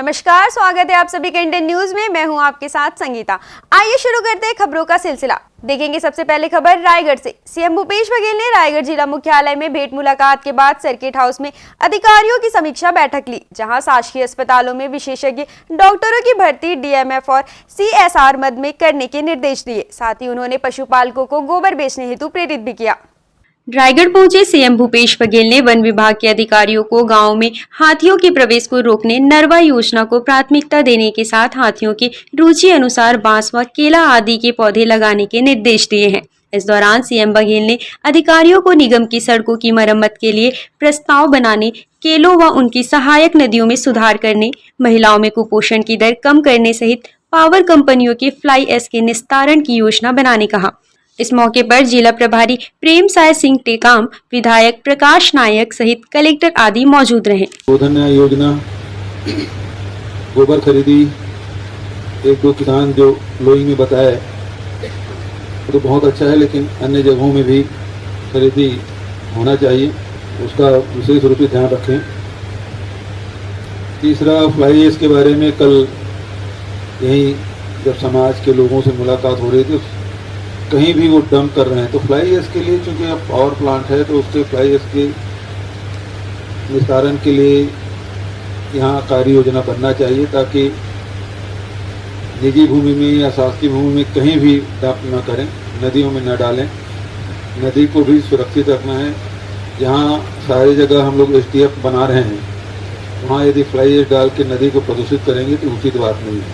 नमस्कार, स्वागत है आप सभी के इंडियन न्यूज में। मैं हूं आपके साथ संगीता। आइए शुरू करते हैं खबरों का सिलसिला। देखेंगे सबसे पहले खबर रायगढ़ से। सीएम भूपेश बघेल ने रायगढ़ जिला मुख्यालय में भेंट मुलाकात के बाद सर्किट हाउस में अधिकारियों की समीक्षा बैठक ली, जहां शासकीय अस्पतालों में विशेषज्ञ डॉक्टरों की भर्ती डीएमएफ और सीएसआर मद में करने के निर्देश दिए। साथ ही उन्होंने पशुपालकों को गोबर बेचने हेतु प्रेरित भी किया। रायगढ़ पहुंचे सीएम भूपेश बघेल ने वन विभाग के अधिकारियों को गांव में हाथियों के प्रवेश को रोकने नरवा योजना को प्राथमिकता देने के साथ हाथियों की रुचि अनुसार बांस व केला आदि के पौधे लगाने के निर्देश दिए हैं। इस दौरान सीएम बघेल ने अधिकारियों को निगम की सड़कों की मरम्मत के लिए प्रस्ताव बनाने, केलों व उनकी सहायक नदियों में सुधार करने, महिलाओं में कुपोषण की दर कम करने सहित पावर कंपनियों के फ्लाई ऐश के निस्तारण की योजना बनाने कहा। इस मौके पर जिला प्रभारी प्रेम साय सिंह टेकाम, विधायक प्रकाश नायक सहित कलेक्टर आदि मौजूद रहे। गोधन योजना, गोबर खरीदी, एक दो किसान जो लोई में बताए तो बहुत अच्छा है, लेकिन अन्य जगहों में भी खरीदी होना चाहिए, उसका विशेष रूप से ध्यान रखें। तीसरा, फ्लाई ऐश के बारे में कल यही जब समाज के लोगों से मुलाकात हो रही थी, कहीं भी वो डंप कर रहे हैं, तो फ्लाई ऐश के लिए चूंकि अब पावर प्लांट है तो उसके फ्लाई ऐश के निस्तारण के लिए यहाँ कार्य योजना बनना चाहिए, ताकि निजी भूमि में या शासकीय भूमि में कहीं भी डंप न करें, नदियों में न डालें। नदी को भी सुरक्षित रखना है। जहाँ सारी जगह हम लोग STF बना रहे हैं, वहाँ यदि फ्लाई ऐश डाल के नदी को प्रदूषित करेंगे तो उचित बात नहीं है,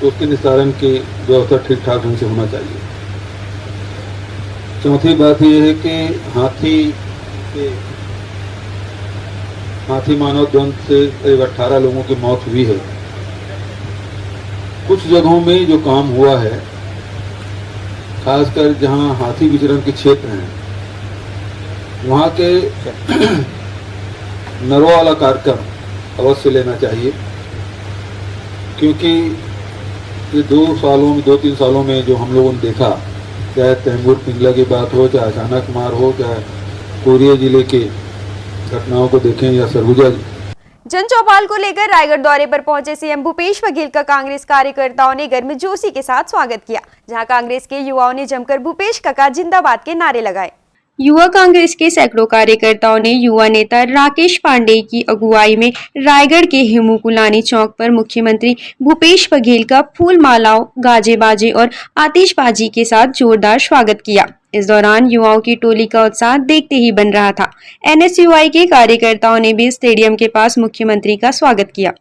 तो उसके निस्तारण की व्यवस्था ठीक ठाक ढंग से होना चाहिए। चौथी बात यह है कि हाथी मानव द्वंद से करीब 18 लोगों की मौत हुई है। कुछ जगहों में जो काम हुआ है, खासकर जहां हाथी विचरण के क्षेत्र हैं, वहां के नरवा वाला कार्यक्रम अवश्य लेना चाहिए, क्योंकि ये 2-3 सालों में जो हम लोगों ने देखा, चाहे तैमूर पिंगला की बात हो, चाहे अचानक मार हो, चाहे कोरिया जिले के घटनाओं को देखें या सरगुजा। जन चौपाल को लेकर रायगढ़ दौरे पर पहुंचे सीएम भूपेश बघेल का कांग्रेस कार्यकर्ताओं ने गर्मजोशी के साथ स्वागत किया, जहां कांग्रेस के युवाओं ने जमकर भूपेश काका जिंदाबाद के नारे लगाए। युवा कांग्रेस के सैकड़ों कार्यकर्ताओं ने युवा नेता राकेश पांडेय की अगुवाई में रायगढ़ के हेमुकुलानी चौक पर मुख्यमंत्री भूपेश बघेल का फूल मालाओं, गाजे बाजे और आतिशबाजी के साथ जोरदार स्वागत किया। इस दौरान युवाओं की टोली का उत्साह देखते ही बन रहा था। NSUI के कार्यकर्ताओं ने भी स्टेडियम के पास मुख्यमंत्री का स्वागत किया।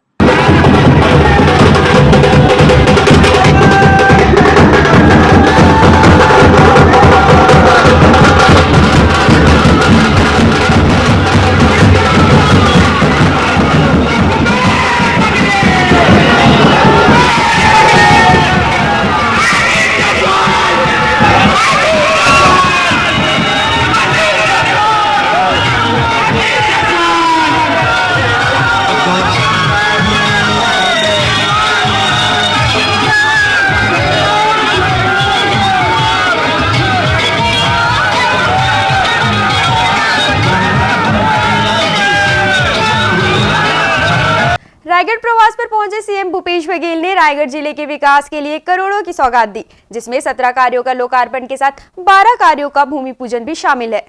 रायगढ़ प्रवास पर पहुंचे सीएम भूपेश बघेल ने रायगढ़ जिले के विकास के लिए करोड़ों की सौगात दी, जिसमें 17 कार्यों का लोकार्पण के साथ 12 कार्यों का भूमि पूजन भी शामिल है।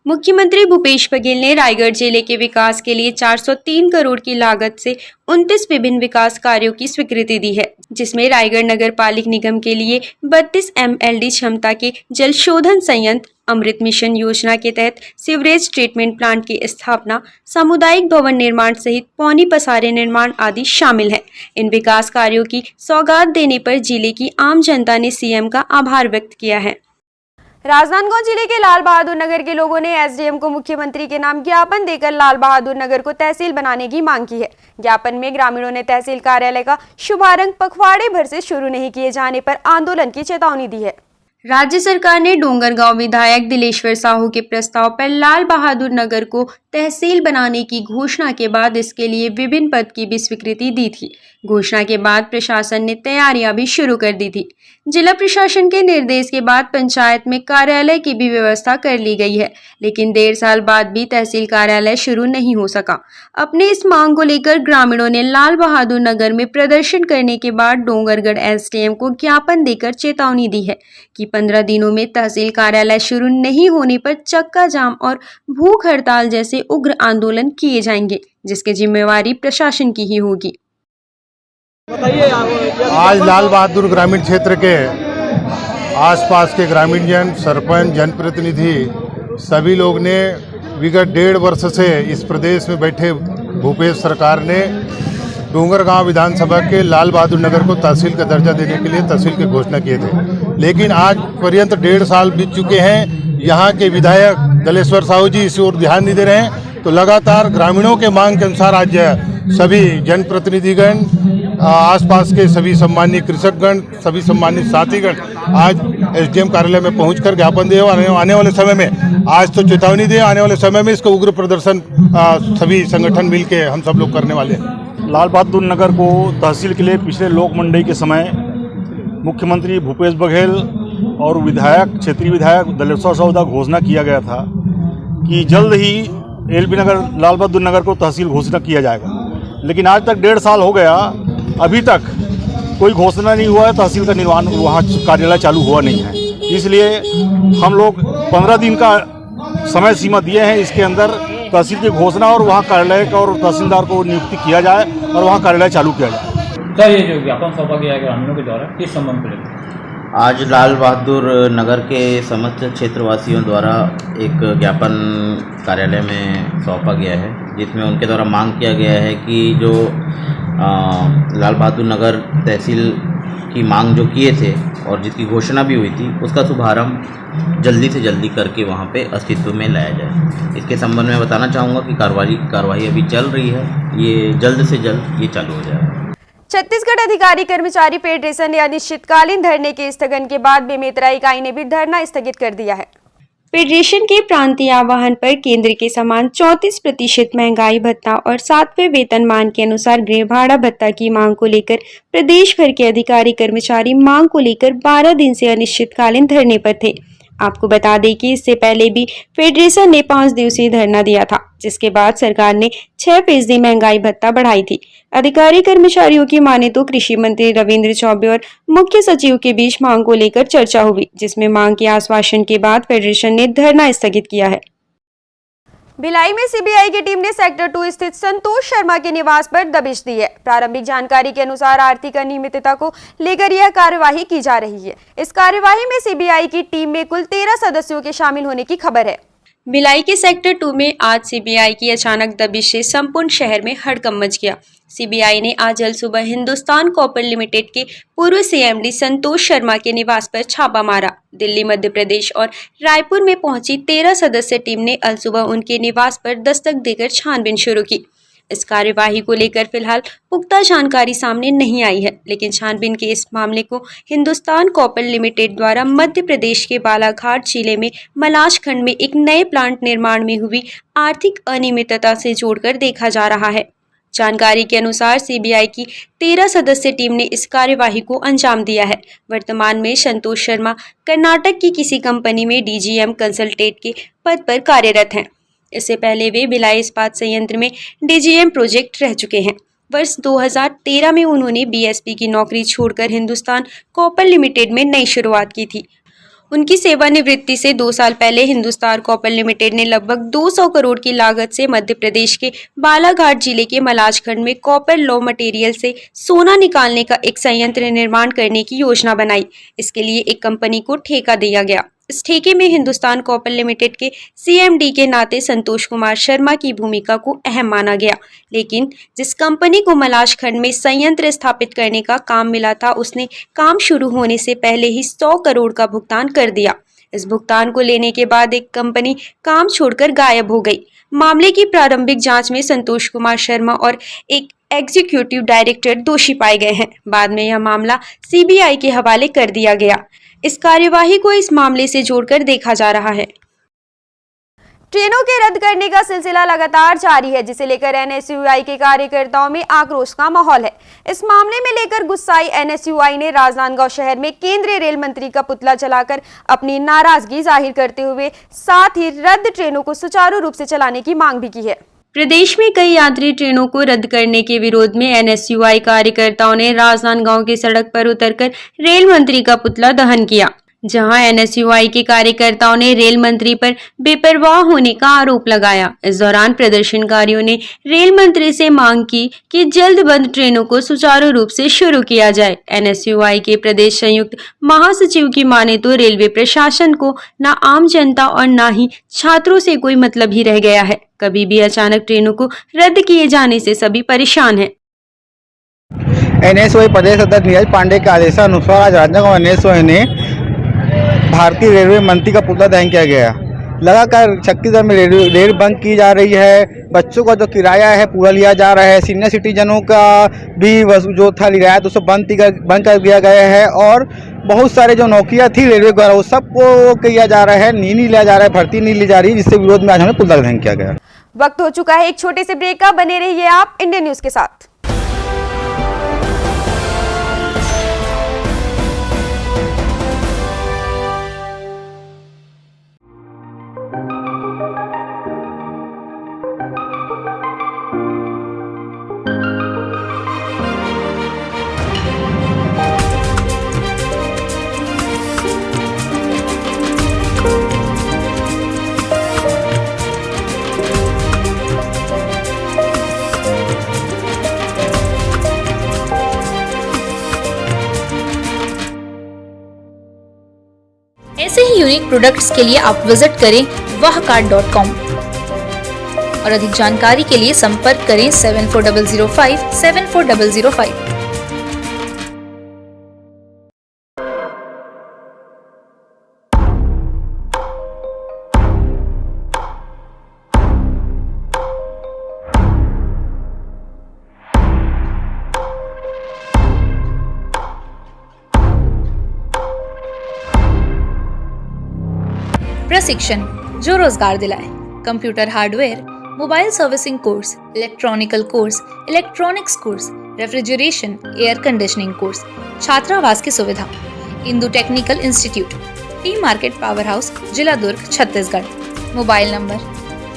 मुख्यमंत्री भूपेश बघेल ने रायगढ़ जिले के विकास के लिए 403 करोड़ की लागत से 29 विभिन्न विकास कार्यों की स्वीकृति दी है, जिसमें रायगढ़ नगर पालिक निगम के लिए 32 MLD क्षमता के जल शोधन संयंत्र, अमृत मिशन योजना के तहत सीवरेज ट्रीटमेंट प्लांट की स्थापना, सामुदायिक भवन निर्माण सहित पौनी पसारे निर्माण आदि शामिल है। इन विकास कार्यों की सौगात देने पर जिले की आम जनता ने सीएम का आभार व्यक्त किया है। राजनांदगांव जिले के लाल बहादुर नगर के लोगों ने SDM को मुख्यमंत्री के नाम ज्ञापन देकर लाल बहादुर नगर को तहसील बनाने की मांग की है। ज्ञापन में ग्रामीणों ने तहसील कार्यालय का शुभारंभ पखवाड़े भर से शुरू नहीं किए जाने पर आंदोलन की चेतावनी दी है। राज्य सरकार ने डोंगरगांव विधायक दिलेश्वर साहू के प्रस्ताव पर लाल बहादुर नगर को तहसील बनाने की घोषणा के बाद इसके लिए विभिन्न पद की भी स्वीकृति दी थी। घोषणा के बाद प्रशासन ने तैयारियां भी शुरू कर दी थी। जिला प्रशासन के निर्देश के बाद पंचायत में कार्यालय की भी व्यवस्था कर ली गई है, लेकिन 1.5 साल बाद भी तहसील कार्यालय शुरू नहीं हो सका। अपने इस मांग को लेकर ग्रामीणों ने लाल बहादुर नगर में प्रदर्शन करने के बाद डोंगरगढ़ एसडीएम को ज्ञापन देकर चेतावनी दी है कि 15 दिनों में तहसील कार्यालय शुरू नहीं होने पर चक्का जाम और भूख हड़ताल जैसे उग्र आंदोलन किए जाएंगे, जिसकी जिम्मेवारी प्रशासन की ही होगी। आज लाल बहादुर ग्रामीण क्षेत्र के आसपास के ग्रामीण जन, सरपंच, जनप्रतिनिधि सभी लोग ने विगत 1.5 वर्ष से इस प्रदेश में बैठे भूपेश सरकार ने डोंगरगांव विधानसभा के लाल बहादुर नगर को तहसील का दर्जा देने के लिए तहसील की घोषणा किए थे, लेकिन आज पर्यंत 1.5 साल बीत चुके हैं। यहाँ के विधायक दिलेश्वर साहू जी इस ओर ध्यान नहीं दे रहे हैं, तो लगातार ग्रामीणों के मांग के अनुसार आज सभी जनप्रतिनिधिगण, आसपास के सभी सम्मानित कृषकगण, सभी सम्मानित साथीगण आज एसडीएम कार्यालय में पहुंचकर ज्ञापन दिए। आने वाले समय में, आज तो चेतावनी दिए, आने वाले समय में इसका उग्र प्रदर्शन सभी संगठन मिलके हम सब लोग करने वाले हैं। लाल बहादुर नगर को तहसील के लिए पिछले लोक मंडई के समय मुख्यमंत्री भूपेश बघेल और विधायक, क्षेत्रीय विधायक दिलेश्वर साहू द्वारा घोषणा किया गया था कि जल्द ही एलबी नगर, लाल बहादुर नगर को तहसील घोषणा किया जाएगा, लेकिन आज तक 1.5 साल हो गया, अभी तक कोई घोषणा नहीं हुआ है, तहसील का निर्माण वहाँ कार्यालय चालू हुआ नहीं है। इसलिए हम लोग 15 दिन का समय सीमा दिए हैं, इसके अंदर तहसील की घोषणा और वहाँ कार्यालय का और तहसीलदार को नियुक्ति किया जाए और वहाँ कार्यालय चालू किया जाए। सर, ये जो ज्ञापन सौंपा गया है ग्रामीणों के द्वारा, किस संबंध में? आज लाल बहादुर नगर के समस्त क्षेत्रवासियों द्वारा एक ज्ञापन कार्यालय में सौंपा गया है, जिसमें उनके द्वारा मांग किया गया है कि जो लाल बहादुर नगर तहसील की मांग जो किए थे और जिसकी घोषणा भी हुई थी, उसका शुभारंभ जल्दी से जल्दी करके वहां पे अस्तित्व में लाया जाए। इसके संबंध में बताना चाहूँगा कि कार्रवाई अभी चल रही है, ये जल्द से जल्द ये चालू हो जाए। छत्तीसगढ़ अधिकारी कर्मचारी फेडरेशन ने अनिश्चितकालीन धरने के स्थगन के बाद बेमेतरा इकाई ने भी धरना स्थगित कर दिया है। फेडरेशन के प्रांतीय आह्वान पर केंद्र के समान 34% महंगाई भत्ता और 7वें वेतनमान के अनुसार गृह भाड़ा भत्ता की मांग को लेकर प्रदेश भर के अधिकारी कर्मचारी मांग को लेकर 12 दिन से अनिश्चितकालीन धरने पर थे। आपको बता दें कि इससे पहले भी फेडरेशन ने 5 दिवसीय धरना दिया था, जिसके बाद सरकार ने 6% महंगाई भत्ता बढ़ाई थी। अधिकारी कर्मचारियों की माने तो कृषि मंत्री रविंद्र चौबे और मुख्य सचिव के बीच मांग को लेकर चर्चा हुई, जिसमें मांग के आश्वासन के बाद फेडरेशन ने धरना स्थगित किया है। भिलाई में सीबीआई की टीम ने सेक्टर 2 स्थित संतोष शर्मा के निवास पर दबिश दी है। प्रारंभिक जानकारी के अनुसार आर्थिक अनियमितता को लेकर यह कार्यवाही की जा रही है। इस कार्यवाही में सीबीआई की टीम में कुल 13 सदस्यों के शामिल होने की खबर है। भिलाई के सेक्टर 2 में आज सीबीआई की अचानक दबिश से संपूर्ण शहर में हड़कंप मच गया। सीबीआई ने आज कल सुबह हिंदुस्तान कॉपर लिमिटेड के पूर्व सीएमडी संतोष शर्मा के निवास पर छापा मारा। दिल्ली, मध्य प्रदेश और रायपुर में पहुंची 13 सदस्य टीम ने कल सुबह उनके निवास पर दस्तक देकर छानबीन शुरू की। इस कार्यवाही को लेकर फिलहाल पुख्ता जानकारी सामने नहीं आई है, लेकिन छानबीन के इस मामले को हिंदुस्तान कॉपर लिमिटेड द्वारा मध्य प्रदेश के बालाघाट जिले में मलाश खंड में एक नए प्लांट निर्माण में हुई आर्थिक अनियमितता से जोड़कर देखा जा रहा है। जानकारी के अनुसार सीबीआई की 13 सदस्य टीम ने इस कार्यवाही को अंजाम दिया है। वर्तमान में संतोष शर्मा कर्नाटक की किसी कंपनी में डीजीएम कंसल्टेंट के पद पर कार्यरत हैं। इससे पहले वे भिलाई इस्पात संयंत्र में डीजीएम प्रोजेक्ट रह चुके हैं। वर्ष 2013 में उन्होंने बीएसपी की नौकरी छोड़कर हिंदुस्तान कॉपर लिमिटेड में नई शुरुआत की थी। उनकी सेवानिवृत्ति से 2 साल पहले हिंदुस्तान कॉपर लिमिटेड ने लगभग 200 करोड़ की लागत से मध्य प्रदेश के बालाघाट जिले के मलाजखंड में कॉपर लॉ मटेरियल से सोना निकालने का एक संयंत्र निर्माण करने की योजना बनाई। इसके लिए एक कंपनी को ठेका दिया गया। इस ठेके में हिंदुस्तान कॉपर लिमिटेड के सीएमडी के नाते संतोष कुमार शर्मा की भूमिका को अहम माना गया, लेकिन जिस कंपनी को मलाश खंड में संयंत्र स्थापित करने का काम मिला था, उसने काम शुरू होने से पहले ही 100 करोड़ का भुगतान कर दिया। इस भुगतान को लेने के बाद एक कंपनी काम छोड़कर गायब हो गई। मामले की प्रारंभिक जांच में संतोष कुमार शर्मा और एक एग्जीक्यूटिव डायरेक्टर दोषी पाए गए हैं। बाद में यह मामला सीबीआई के हवाले कर दिया गया। इस कार्यवाही को इस मामले से जोड़कर देखा जा रहा है। ट्रेनों के रद्द करने का सिलसिला लगातार जारी है, जिसे लेकर एनएसयूआई के कार्यकर्ताओं में आक्रोश का माहौल है। इस मामले में लेकर गुस्साई एनएसयूआई ने राजनांदगांव शहर में केंद्रीय रेल मंत्री का पुतला जलाकर अपनी नाराजगी जाहिर करते हुए साथ ही रद्द ट्रेनों को सुचारू रूप से चलाने की मांग भी की है। प्रदेश में कई यात्री ट्रेनों को रद्द करने के विरोध में एनएसयूआई कार्यकर्ताओं ने राजनांदगांव की सड़क पर उतरकर रेल मंत्री का पुतला दहन किया, जहां एनएसयूआई के कार्यकर्ताओं ने रेल मंत्री पर बेपरवाह होने का आरोप लगाया। इस दौरान प्रदर्शनकारियों ने रेल मंत्री से मांग की कि जल्द बंद ट्रेनों को सुचारू रूप से शुरू किया जाए। एनएसयूआई के प्रदेश संयुक्त महासचिव की माने तो रेलवे प्रशासन को न आम जनता और न ही छात्रों से कोई मतलब ही रह गया है। कभी भी अचानक ट्रेनों को रद्द किए जाने से सभी परेशान हैं। एनएसयूआई प्रदेश अध्यक्ष नीरज पांडे के आदेशानुसार आज राजनांदगांव एनएसयूआई ने भारतीय रेलवे मंत्री का पुतला दहन किया गया। लगातार छत्तीसगढ़ में रेल बंद की जा रही है। बच्चों का जो किराया है पूरा लिया जा रहा है। सीनियर सिटीजनों का भी जो था रियायत उसको बंद कर दिया गया है और बहुत सारे जो नौकरियां थी रेलवे द्वारा वो सबको किया जा रहा है, नहीं लिया जा रहा है, भर्ती नहीं ली जा रही, जिससे विरोध में आज हमें पुतला दहन किया गया। वक्त हो चुका है एक छोटे से ब्रेक का, बने रहिए आप इंडियन न्यूज के साथ। ऐसे ही यूनिक प्रोडक्ट्स के लिए आप विजिट करें wahcart.com और अधिक जानकारी के लिए संपर्क करें 74005 74005। प्रशिक्षण जो रोजगार दिलाए। Computer hardware, mobile servicing course, electronical course, electronics course, refrigeration, air conditioning course, छात्रावास की सुविधा। Indu technical institute, T market power house, जिला दुर्ग, छत्तीसगढ़। Mobile number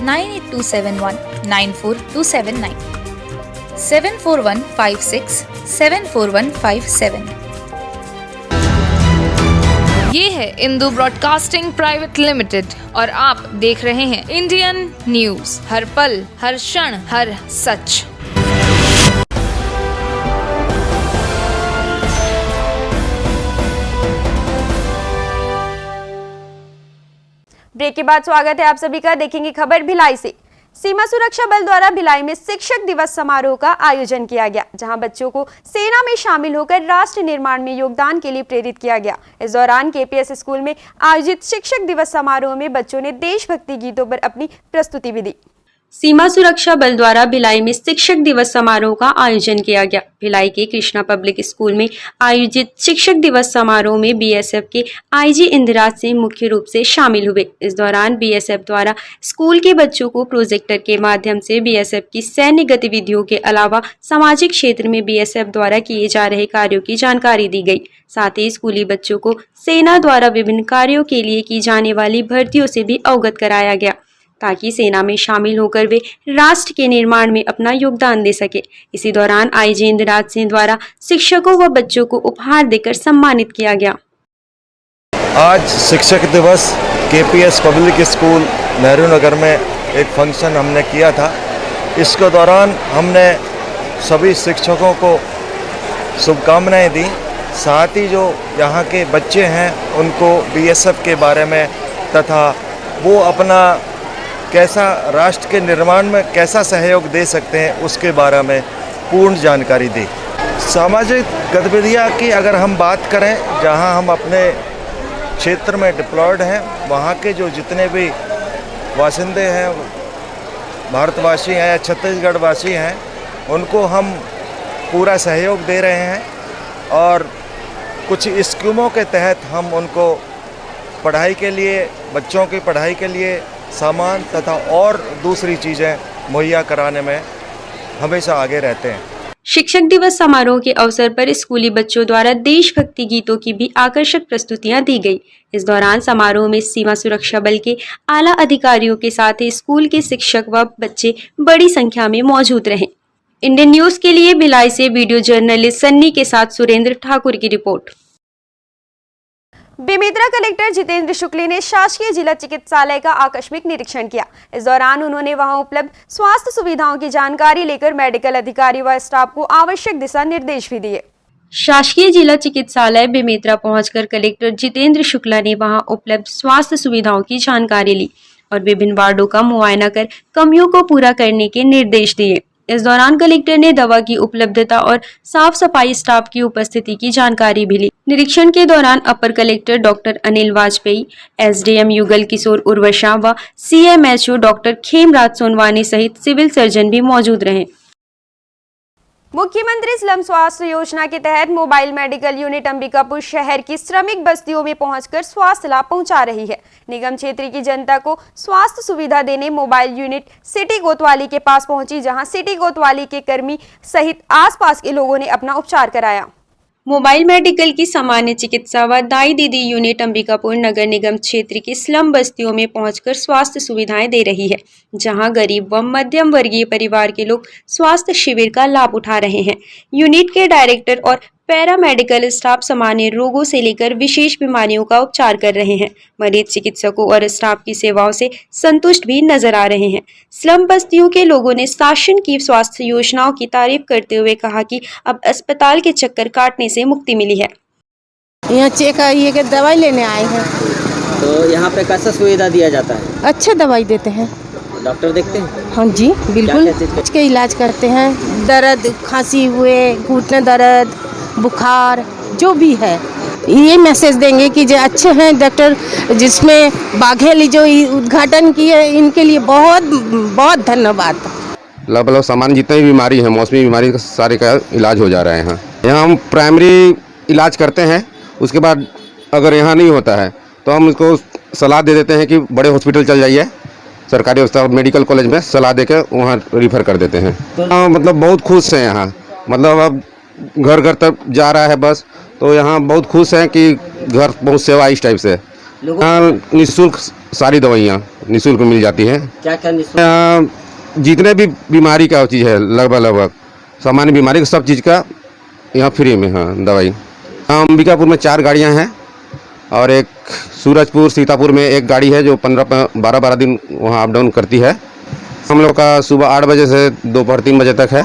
9827194279 74156 74157। ये है इंदु ब्रॉडकास्टिंग प्राइवेट लिमिटेड और आप देख रहे हैं इंडियन न्यूज, हर पल, हर क्षण, हर सच। ब्रेक के बाद स्वागत है आप सभी का। देखेंगे खबर भिलाई से। सीमा सुरक्षा बल द्वारा भिलाई में शिक्षक दिवस समारोह का आयोजन किया गया, जहां बच्चों को सेना में शामिल होकर राष्ट्र निर्माण में योगदान के लिए प्रेरित किया गया। इस दौरान केपीएस स्कूल में आयोजित शिक्षक दिवस समारोह में बच्चों ने देशभक्ति गीतों पर अपनी प्रस्तुति भी दी। सीमा सुरक्षा बल द्वारा भिलाई में शिक्षक दिवस समारोह का आयोजन किया गया। भिलाई के कृष्णा पब्लिक स्कूल में आयोजित शिक्षक दिवस समारोह में बीएसएफ के आईजी इंदिराज सिंह मुख्य रूप से शामिल हुए। इस दौरान बीएसएफ द्वारा स्कूल के बच्चों को प्रोजेक्टर के माध्यम से बीएसएफ की सैन्य गतिविधियों के अलावा सामाजिक क्षेत्र में बीएसएफ द्वारा किए जा रहे कार्यों की जानकारी दी गई। साथ ही स्कूली बच्चों को सेना द्वारा विभिन्न कार्यों के लिए की जाने वाली भर्तियों से भी अवगत कराया गया, ताकि सेना में शामिल होकर वे राष्ट्र के निर्माण में अपना योगदान दे सके। इसी दौरान आईजी इंदिराज सिंह द्वारा शिक्षकों व बच्चों को उपहार देकर सम्मानित किया गया। आज शिक्षक दिवस KPS public school Nehru Nagar में एक फंक्शन हमने किया था। इसके दौरान हमने सभी शिक्षकों को शुभकामनाएं दी, साथ ही जो यहाँ के बच्चे हैं उनको बीएसएफ के बारे में तथा वो अपना कैसा राष्ट्र के निर्माण में कैसा सहयोग दे सकते हैं उसके बारे में पूर्ण जानकारी दी। सामाजिक गतिविधियाँ की अगर हम बात करें, जहां हम अपने क्षेत्र में डिप्लॉयड हैं, वहां के जो जितने भी वासिंदे हैं, भारतवासी हैं या छत्तीसगढ़ वासी हैं, उनको हम पूरा सहयोग दे रहे हैं और कुछ स्कीमों के तहत हम उनको पढ़ाई के लिए, बच्चों की पढ़ाई के लिए सामान तथा और दूसरी चीज़ें मुहैया कराने में हमेशा आगे रहते हैं। शिक्षक दिवस समारोह के अवसर पर स्कूली बच्चों द्वारा देशभक्ति गीतों की भी आकर्षक प्रस्तुतियां दी गई। इस दौरान समारोह में सीमा सुरक्षा बल के आला अधिकारियों के साथ ही स्कूल के शिक्षक व बच्चे बड़ी संख्या में मौजूद रहे। इंडियन न्यूज के लिए भिलाई से वीडियो जर्नलिस्ट सन्नी के साथ सुरेंद्र ठाकुर की रिपोर्ट। बेमेतरा कलेक्टर जितेंद्र शुक्ल ने शासकीय जिला चिकित्सालय का आकस्मिक निरीक्षण किया। इस दौरान उन्होंने वहां उपलब्ध स्वास्थ्य सुविधाओं की जानकारी लेकर मेडिकल अधिकारी व स्टाफ को आवश्यक दिशा निर्देश भी दिए। शासकीय जिला चिकित्सालय बेमेतरा पहुंचकर कलेक्टर जितेंद्र शुक्ला ने वहां उपलब्ध स्वास्थ्य सुविधाओं की जानकारी ली और विभिन्न वार्डों का मुआयना कर कमियों को पूरा करने के निर्देश दिए। इस दौरान कलेक्टर ने दवा की उपलब्धता और साफ सफाई स्टाफ की उपस्थिति की जानकारी भी ली। निरीक्षण के दौरान upper collector doctor Anil Vajpeyi, SDM Yugal Kishore उर्वशा व सीएमएचओ डॉक्टर खेमराज सोनवानी सहित सिविल सर्जन भी मौजूद रहे। मुख्यमंत्री स्लम स्वास्थ्य योजना के तहत मोबाइल मेडिकल यूनिट अंबिकापुर शहर की श्रमिक बस्तियों में पहुंचकर स्वास्थ्य लाभ पहुंचा रही है। निगम क्षेत्र की जनता को स्वास्थ्य सुविधा देने मोबाइल यूनिट सिटी कोतवाली के पास पहुंची, जहां सिटी कोतवाली के कर्मी सहित आसपास के लोगों ने अपना उपचार कराया। मोबाइल मेडिकल की सामान्य चिकित्सा व दाई दीदी यूनिट अंबिकापुर नगर निगम क्षेत्र की स्लम बस्तियों में पहुंचकर स्वास्थ्य सुविधाएं दे रही है, जहां गरीब व मध्यम वर्गीय परिवार के लोग स्वास्थ्य शिविर का लाभ उठा रहे हैं। यूनिट के डायरेक्टर और पैरा मेडिकल स्टाफ सामान्य रोगों से लेकर विशेष बीमारियों का उपचार कर रहे हैं। मरीज चिकित्सकों और स्टाफ की सेवाओं से संतुष्ट भी नजर आ रहे हैं। स्लम बस्तियों के लोगों ने शासन की स्वास्थ्य योजनाओं की तारीफ करते हुए कहा कि अब अस्पताल के चक्कर काटने से मुक्ति मिली है। यहाँ चेक ये के दवाई लेने आए हैं। तो यहाँ पे कैसा सुविधा दिया जाता है? अच्छा दवाई देते हैं। डॉक्टर देखते हैं? हाँ जी बिल्कुल, इसके इलाज करते हैं। दर्द, खांसी हुए, घुटने दर्द, बुखार जो भी है, ये मैसेज देंगे कि जो अच्छे हैं डॉक्टर, जिसमें बाघेली जो उद्घाटन किए, इनके लिए बहुत बहुत धन्यवाद। लगभग सामान्य जितनी भी बीमारी है, मौसमी बीमारी का सारे का इलाज हो जा रहे हैं। यहाँ हम प्राइमरी इलाज करते हैं, उसके बाद अगर यहाँ नहीं होता है तो हम उसको सलाह दे देते हैं कि बड़े हॉस्पिटल चल जाइए, सरकारी अस्पताल मेडिकल कॉलेज में सलाह दे के वहाँ रिफ़र कर देते हैं। मतलब बहुत खुश हैं यहाँ, मतलब अब घर घर तक जा रहा है बस, तो यहाँ बहुत खुश हैं कि घर बहुत सेवा इस टाइप से। यहाँ निःशुल्क सारी दवाइयाँ निःशुल्क मिल जाती हैं। क्या क्या निःशुल्क? यहाँ जितने भी बीमारी का चीज़ है, लगभग सामान्य बीमारी का सब चीज़ का यहाँ फ्री में हाँ दवाई। अंबिकापुर में 4 गाड़ियाँ हैं और एक सूरजपुर सीतापुर में एक गाड़ी है जो 12 दिन वहाँ अप डाउन करती है। हम लोग का सुबह 8 बजे से दोपहर 3 बजे तक है।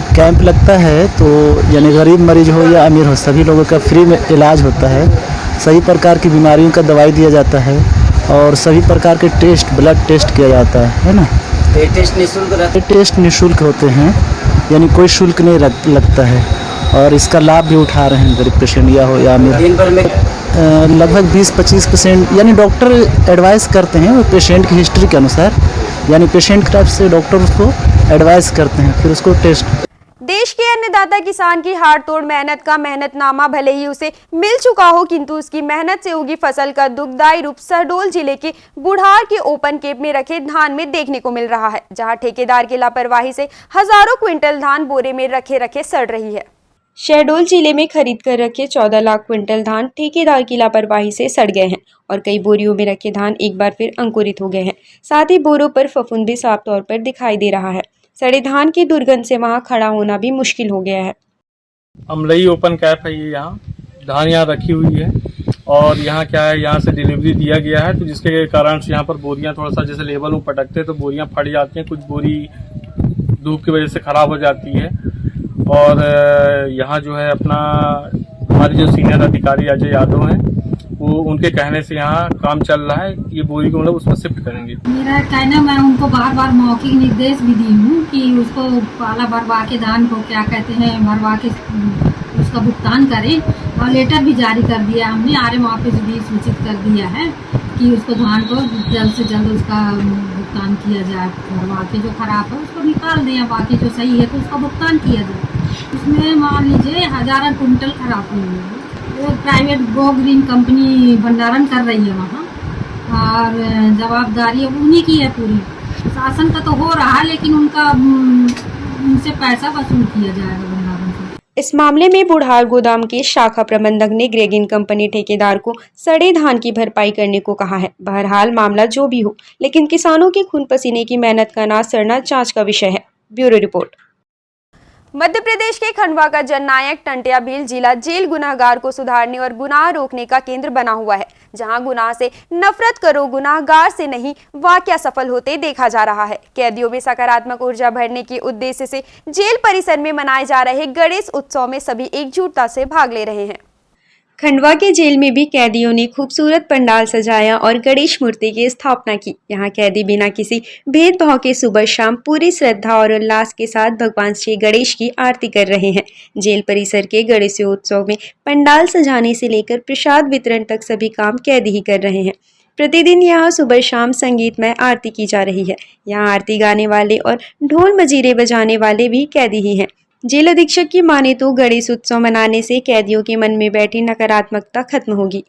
कैंप लगता है तो यानी गरीब मरीज हो या अमीर हो, सभी लोगों का फ्री में इलाज होता है। सभी प्रकार की बीमारियों का दवाई दिया जाता है और सभी प्रकार के टेस्ट, ब्लड टेस्ट किया जाता है ना। ये टेस्ट निःशुल्क रहते हैं? टेस्ट निःशुल्क होते हैं, यानी कोई शुल्क नहीं लगता है और इसका लाभ भी उठा रहे हैं गरीब पेशेंट या हो या अमीर। दिन भर में लगभग 20-25% यानी डॉक्टर एडवाइस करते हैं पेशेंट की हिस्ट्री के अनुसार, यानी पेशेंट की तरफ से डॉक्टर उसको एडवाइस करते हैं, फिर उसको टेस्ट। देश के अन्नदाता किसान की हाड़ तोड़ मेहनत का मेहनतनामा भले ही उसे मिल चुका हो, किंतु उसकी मेहनत से उगी फसल का दुखदायी रूप शहडोल जिले के बुढ़ार के ओपन केप में रखे धान में देखने को मिल रहा है, जहां ठेकेदार की लापरवाही से हजारों क्विंटल धान बोरे में रखे सड़ रही है। शहडोल जिले में खरीद कर रखे 14 लाख क्विंटल धान ठेकेदार की लापरवाही से सड़ गए हैं और कई बोरियों में रखे धान एक बार फिर अंकुरित हो गए हैं। साथ ही बोरों पर फफूंद भी साफ तौर पर दिखाई दे रहा है। सड़े धान की दुर्गंध से वहां खड़ा होना भी मुश्किल हो गया है। अमलई ओपन कैप है ये, यहाँ धान यहाँ रखी हुई है और यहाँ क्या है, यहाँ से डिलीवरी दिया गया है, तो जिसके कारण से यहाँ पर बोरियाँ थोड़ा सा जैसे लेवल में पटकते हैं तो बोरियाँ फट जाती हैं, कुछ बोरी धूप की वजह से ख़राब हो जाती है। और यहाँ जो है अपना हमारे जो सीनियर अधिकारी अजय यादव हैं, वो उनके कहने से यहाँ काम चल रहा है, ये बोरी को मतलब उसमें शिफ्ट करेंगे। मेरा कहना, मैं उनको बार बार मौखिक निर्देश भी दी हूँ कि उसको पाला भरवा के धान को क्या कहते हैं भरवा के उसका भुगतान करें, और लेटर भी जारी कर दिया हमने, आरएम ऑफिस भी सूचित कर दिया है कि उसको धान को जल्द से जल्द उसका भुगतान किया जाए, भरवा के जो खराब है उसको निकाल दें, बाकी जो सही है तो उसका भुगतान किया जाए। उसमें मान लीजिए हजारों कुंटल खराब हुई है। वो प्राइवेट गो ग्रीन कंपनी भंडारण कर रही है वहाँ, और जवाबदारी उन्हीं की है पूरी। शासन का तो हो रहा है, लेकिन उनसे पैसा वसूल किया जाएगा भंडारण से। इस मामले में बुढ़ार गोदाम के शाखा प्रबंधक ने ग्रेगिन कंपनी ठेकेदार को सड़े धान की भरपाई करने को कहा है। बहरहाल मामला जो भी हो, लेकिन किसानों के खून पसीने की मेहनत का ना सड़ना जांच का विषय है। Bureau report. मध्य प्रदेश के खंडवा का जननायक टंटिया भील जिला जेल गुनाहगार को सुधारने और गुनाह रोकने का केंद्र बना हुआ है, जहां गुनाह से नफरत करो, गुनाहगार से नहीं वाकया सफल होते देखा जा रहा है। कैदियों में सकारात्मक ऊर्जा भरने के उद्देश्य से जेल परिसर में मनाए जा रहे गणेश उत्सव में सभी एकजुटता से भाग ले रहे हैं। खंडवा के जेल में भी कैदियों ने खूबसूरत पंडाल सजाया और गणेश मूर्ति की स्थापना की। यहाँ कैदी बिना किसी भेदभाव के सुबह शाम पूरी श्रद्धा और उल्लास के साथ भगवान श्री गणेश की आरती कर रहे हैं। जेल परिसर के गणेशोत्सव में पंडाल सजाने से लेकर प्रसाद वितरण तक सभी काम कैदी ही कर रहे हैं। प्रतिदिन यहाँ सुबह शाम संगीतमय आरती की जा रही है। यहाँ आरती गाने वाले और ढोल मजीरे बजाने वाले भी कैदी ही हैं। जेल अधीक्षक की माने तो गणेश उत्सव मनाने से कैदियों के मन में बैठी नकारात्मकता खत्म होगी।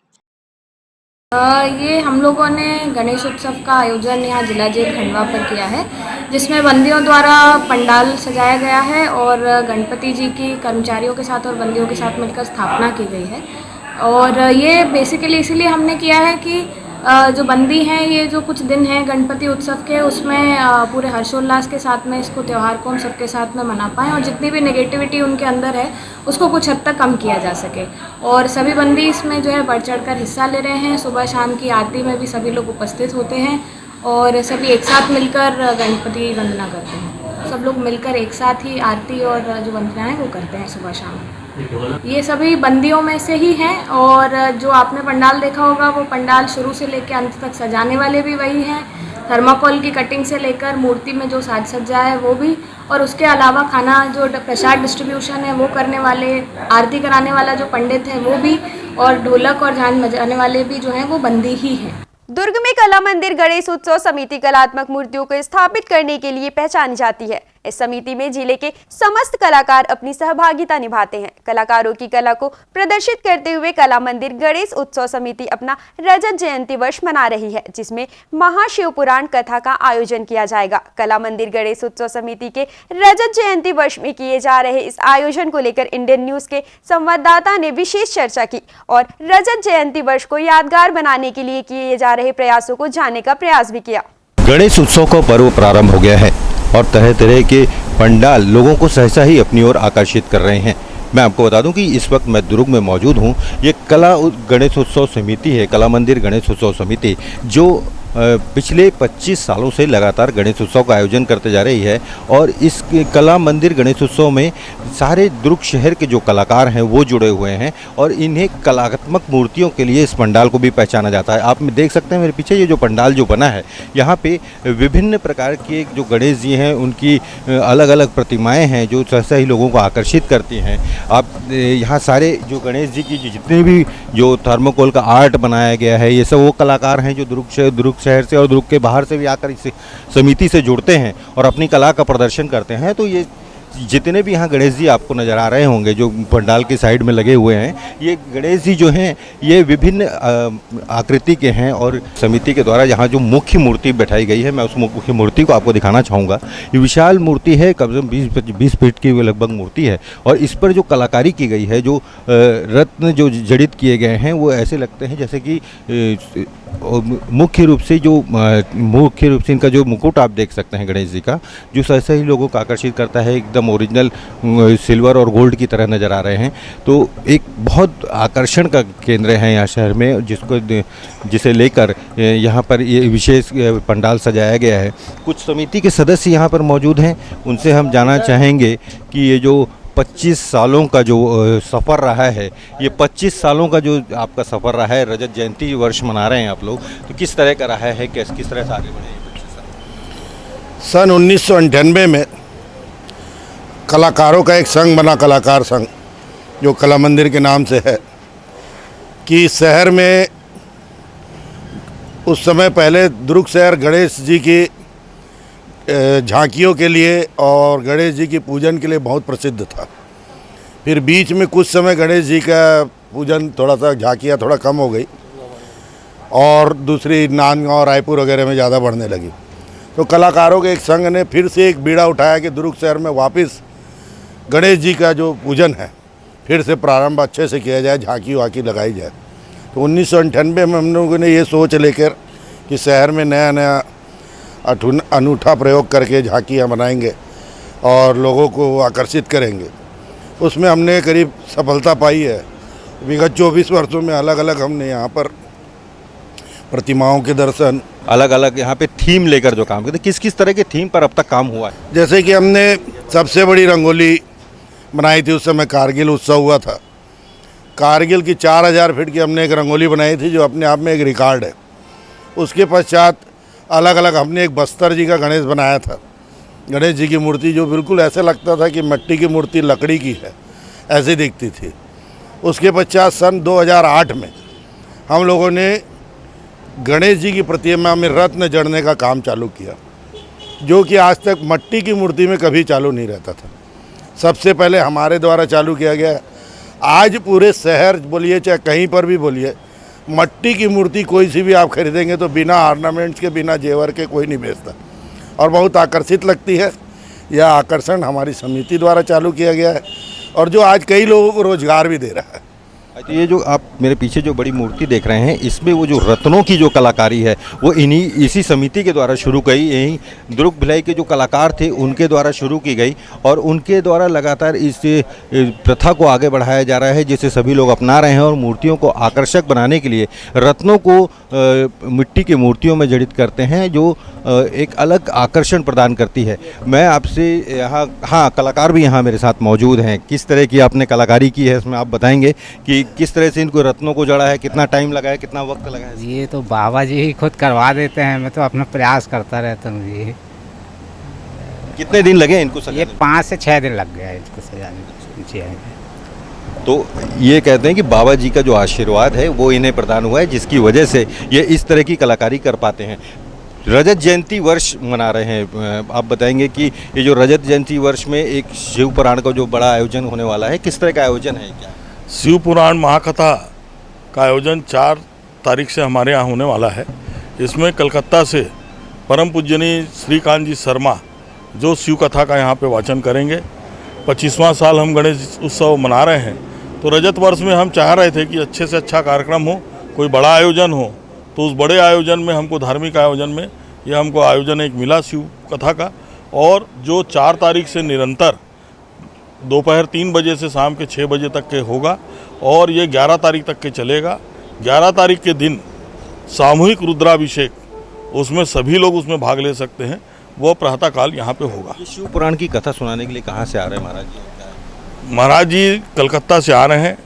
ये हम लोगों ने गणेश उत्सव का आयोजन यहाँ जिला जेल खंडवा पर किया है, जिसमें बंदियों द्वारा पंडाल सजाया गया है और गणपति जी की कर्मचारियों के साथ और बंदियों के साथ मिलकर स्थापना की गई है। और ये बेसिकली इसीलिए हमने किया है कि जो बंदी हैं, ये जो कुछ दिन हैं गणपति उत्सव के, उसमें पूरे हर्षोल्लास के साथ में इसको त्यौहार को हम सबके साथ में मना पाएँ और जितनी भी नेगेटिविटी उनके अंदर है उसको कुछ हद तक कम किया जा सके। और सभी बंदी इसमें जो है बढ़ चढ़ कर हिस्सा ले रहे हैं। सुबह शाम की आरती में भी सभी लोग उपस्थित होते हैं और सभी एक साथ मिलकर गणपति वंदना करते हैं। सब लोग मिलकर एक साथ ही आरती और जो वंदना है वो करते हैं सुबह शाम। ये सभी बंदियों में से ही हैं और जो आपने पंडाल देखा होगा वो पंडाल शुरू से लेकर अंत तक सजाने वाले भी वही हैं। थर्माकोल की कटिंग से लेकर मूर्ति में जो साज सज्जा है वो भी, और उसके अलावा खाना जो प्रसाद डिस्ट्रीब्यूशन है वो करने वाले, आरती कराने वाला जो पंडित है वो भी, और ढोलक और झांझ बजाने वाले भी जो हैं वो बंदी ही हैं। दुर्ग में कला मंदिर गणेश उत्सव समिति कलात्मक मूर्तियों को स्थापित करने के लिए पहचानी जाती है। इस समिति में जिले के समस्त कलाकार अपनी सहभागिता निभाते हैं। कलाकारों की कला को प्रदर्शित करते हुए कला मंदिर गणेश उत्सव समिति अपना रजत जयंती वर्ष मना रही है, जिसमें महाशिव पुराण कथा का आयोजन किया जाएगा। कला मंदिर गणेश उत्सव समिति के रजत जयंती वर्ष में किए जा रहे इस आयोजन को लेकर इंडियन न्यूज के संवाददाता ने विशेष चर्चा की और रजत जयंती वर्ष को यादगार बनाने के लिए किए जा रहे प्रयासों को जानने का प्रयास भी किया। गणेश उत्सव का पर्व प्रारंभ हो गया है और तरह तरह के पंडाल लोगों को सहसा ही अपनी ओर आकर्षित कर रहे हैं। मैं आपको बता दूं कि इस वक्त मैं दुर्ग में मौजूद हूं। ये कला गणेश उत्सव समिति है, कला मंदिर गणेश उत्सव समिति, जो पिछले 25 सालों से लगातार गणेश उत्सव का आयोजन करते जा रही है। और इस कला मंदिर गणेश उत्सव में सारे दुर्ग शहर के जो कलाकार हैं वो जुड़े हुए हैं और इन्हें कलात्मक मूर्तियों के लिए इस पंडाल को भी पहचाना जाता है। आप देख सकते हैं मेरे पीछे ये जो पंडाल जो बना है, यहाँ पे विभिन्न प्रकार के जो गणेश जी हैं उनकी अलग अलग प्रतिमाएँ हैं जो सहसा ही लोगों को आकर्षित करती हैं। आप यहाँ सारे जो गणेश जी की जितने भी जो थर्मोकोल का आर्ट बनाया गया है, ये सब वो कलाकार हैं जो दुर्ग शहर से और दुर्ग के बाहर से भी आकर इस समिति से जुड़ते हैं और अपनी कला का प्रदर्शन करते हैं। तो ये जितने भी यहाँ गणेश जी आपको नज़र आ रहे होंगे जो पंडाल के साइड में लगे हुए हैं, ये गणेश जी जो हैं ये विभिन्न आकृति के हैं और समिति के द्वारा यहाँ जो मुख्य मूर्ति बैठाई गई है, मैं उस मुख्य मूर्ति को आपको दिखाना चाहूँगा। ये विशाल मूर्ति है, कम से कम 20 फीट की लगभग मूर्ति है और इस पर जो कलाकारी की गई है, जो रत्न जो जड़ित किए गए हैं वो ऐसे लगते हैं जैसे कि मुख्य रूप से इनका जो मुकुट आप देख सकते हैं गणेश जी का, जो सहसा ही लोगों को आकर्षित करता है, एकदम ओरिजिनल सिल्वर और गोल्ड की तरह नज़र आ रहे हैं। तो एक बहुत आकर्षण का केंद्र है यहाँ शहर में, जिसे लेकर यहाँ पर ये विशेष पंडाल सजाया गया है। कुछ समिति के सदस्य यहाँ पर मौजूद हैं, उनसे हम जानना चाहेंगे कि ये जो 25 सालों का जो सफ़र रहा है, ये 25 सालों का जो आपका सफ़र रहा है, रजत जयंती वर्ष मना रहे हैं आप लोग, तो किस तरह का रहा है, किस तरह से आगे बढ़े? सन 1998 में कलाकारों का एक संघ बना, कलाकार संघ, जो कला मंदिर के नाम से है, कि शहर में उस समय पहले दुर्ग शहर गणेश जी की झांकियों के लिए और गणेश जी की पूजन के लिए बहुत प्रसिद्ध था। फिर बीच में कुछ समय गणेश जी का पूजन थोड़ा सा झांकियाँ थोड़ा कम हो गई और दूसरी नांदगांव रायपुर वगैरह में ज़्यादा बढ़ने लगी। तो कलाकारों के एक संघ ने फिर से एक बीड़ा उठाया कि दुर्ग शहर में वापस गणेश जी का जो पूजन है फिर से प्रारंभ अच्छे से किया जाए, झांकी वाकी लगाई जाए। तो 1998 में हम लोगों ने ये सोच लेकर कि शहर में नया नया अनूठा प्रयोग करके झांकियाँ बनाएंगे और लोगों को आकर्षित करेंगे। उसमें हमने करीब सफलता पाई है। विगत 24 वर्षों में अलग अलग हमने यहाँ पर प्रतिमाओं के दर्शन, अलग अलग यहाँ पे थीम लेकर जो काम करते, किस किस तरह के थीम पर अब तक काम हुआ है? जैसे कि हमने सबसे बड़ी रंगोली बनाई थी, उस समय कारगिल उत्सव हुआ था। कारगिल की 4000 फीट की हमने एक रंगोली बनाई थी जो अपने आप में एक रिकॉर्ड है। उसके पश्चात अलग अलग हमने एक बस्तर जी का गणेश बनाया था, गणेश जी की मूर्ति जो बिल्कुल ऐसे लगता था कि मिट्टी की मूर्ति लकड़ी की है, ऐसी दिखती थी। उसके पश्चात सन 2008 में हम लोगों ने गणेश जी की प्रतिमा में रत्न जड़ने का काम चालू किया, जो कि आज तक मिट्टी की मूर्ति में कभी चालू नहीं रहता था। सबसे पहले हमारे द्वारा चालू किया गया। आज पूरे शहर बोलिए चाहे कहीं पर भी बोलिए, मिट्टी की मूर्ति कोई सी भी आप खरीदेंगे तो बिना ऑर्नामेंट्स के, बिना जेवर के कोई नहीं बेचता और बहुत आकर्षित लगती है। यह आकर्षण हमारी समिति द्वारा चालू किया गया है और जो आज कई लोगों को रोजगार भी दे रहा है। तो ये जो आप मेरे पीछे जो बड़ी मूर्ति देख रहे हैं, इसमें वो जो रत्नों की जो कलाकारी है वो इसी समिति के द्वारा शुरू की, यही दुर्ग भिलाई के जो कलाकार थे उनके द्वारा शुरू की गई और उनके द्वारा लगातार इस प्रथा को आगे बढ़ाया जा रहा है, जिसे सभी लोग अपना रहे हैं और मूर्तियों को आकर्षक बनाने के लिए रत्नों को मिट्टी की मूर्तियों में जड़ित करते हैं, जो एक अलग आकर्षण प्रदान करती है। मैं आपसे यहाँ, हाँ, कलाकार भी यहाँ मेरे साथ मौजूद हैं। किस तरह की आपने कलाकारी की है इसमें आप बताएंगे कि किस तरह से इनको रत्नों को जड़ा है, कितना टाइम लगा है, कितना वक्त लगा है? ये तो बाबा जी ही खुद करवा देते हैं, मैं तो अपना प्रयास करता रहता हूँ जी। कितने दिन लगे इनको सजाने? ये 5 से 6 दिन लग गया इसको सजाने में। तो ये कहते हैं कि बाबा जी का जो आशीर्वाद है वो इन्हें प्रदान हुआ है, जिसकी वजह से ये इस तरह की कलाकारी कर पाते हैं। रजत जयंती वर्ष मना रहे हैं, आप बताएंगे कि ये जो रजत जयंती वर्ष में एक शिव पुराण का जो बड़ा आयोजन होने वाला है, किस तरह का आयोजन है? क्या शिव पुराण महाकथा का आयोजन 4 तारीख से हमारे यहाँ होने वाला है। इसमें कलकत्ता से परम पूजनीय श्रीकांत जी शर्मा जो शिव कथा का यहाँ पे वाचन करेंगे। 25वां साल हम गणेश उत्सव मना रहे हैं, तो रजत वर्ष में हम चाह रहे थे कि अच्छे से अच्छा कार्यक्रम हो, कोई बड़ा आयोजन हो। तो उस बड़े आयोजन में हमको, धार्मिक आयोजन में ये हमको आयोजन एक मिला शिव कथा का, और जो 4 तारीख से निरंतर दोपहर 3 बजे से शाम के 6 बजे तक के होगा और ये 11 तारीख तक के चलेगा। 11 तारीख के दिन सामूहिक रुद्राभिषेक, उसमें सभी लोग उसमें भाग ले सकते हैं, वो प्रातःकाल यहाँ पे होगा। ये शिव पुराण की कथा सुनाने के लिए कहाँ से आ रहे हैं महाराज जी? महाराज जी कलकत्ता से आ रहे हैं।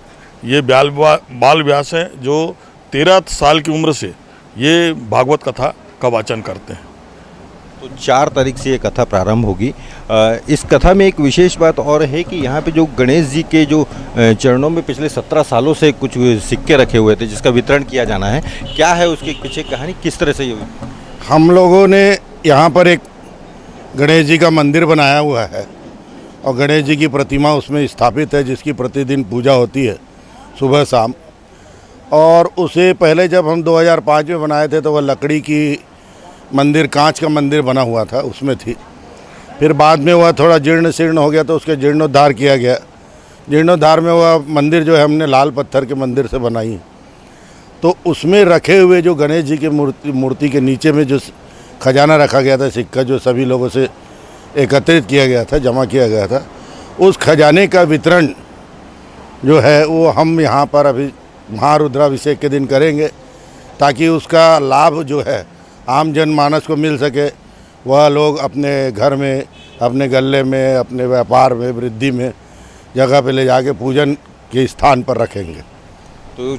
ये बाल व्यास हैं जो 13 साल की उम्र से ये भागवत कथा का वाचन करते हैं। तो 4 तारीख से ये कथा प्रारंभ होगी। इस कथा में एक विशेष बात और है कि यहाँ पे जो गणेश जी के जो चरणों में पिछले 17 सालों से कुछ सिक्के रखे हुए थे जिसका वितरण किया जाना है, क्या है उसके पीछे कहानी, किस तरह से ये? हम लोगों ने यहाँ पर एक गणेश जी का मंदिर बनाया हुआ है और गणेश जी की प्रतिमा उसमें स्थापित है, जिसकी प्रतिदिन पूजा होती है सुबह शाम। और उसे पहले जब हम 2005 में बनाए थे तो वह लकड़ी की मंदिर, कांच का मंदिर बना हुआ था, उसमें थी। फिर बाद में वह थोड़ा जीर्ण शीर्ण हो गया तो उसके जीर्णोद्धार किया गया। जीर्णोद्धार में वह मंदिर जो है हमने लाल पत्थर के मंदिर से बनाई। तो उसमें रखे हुए जो गणेश जी के मूर्ति के नीचे में जो खजाना रखा गया था, सिक्का जो सभी लोगों से एकत्रित किया गया था, जमा किया गया था, उस खजाने का वितरण जो है वो हम यहाँ पर अभी महारुद्राभिषेक के दिन करेंगे, ताकि उसका लाभ जो है आम जनमानस को मिल सके। वह लोग अपने घर में, अपने गल्ले में, अपने व्यापार में, वृद्धि में जगह पे ले जाके पूजन के स्थान पर रखेंगे। तो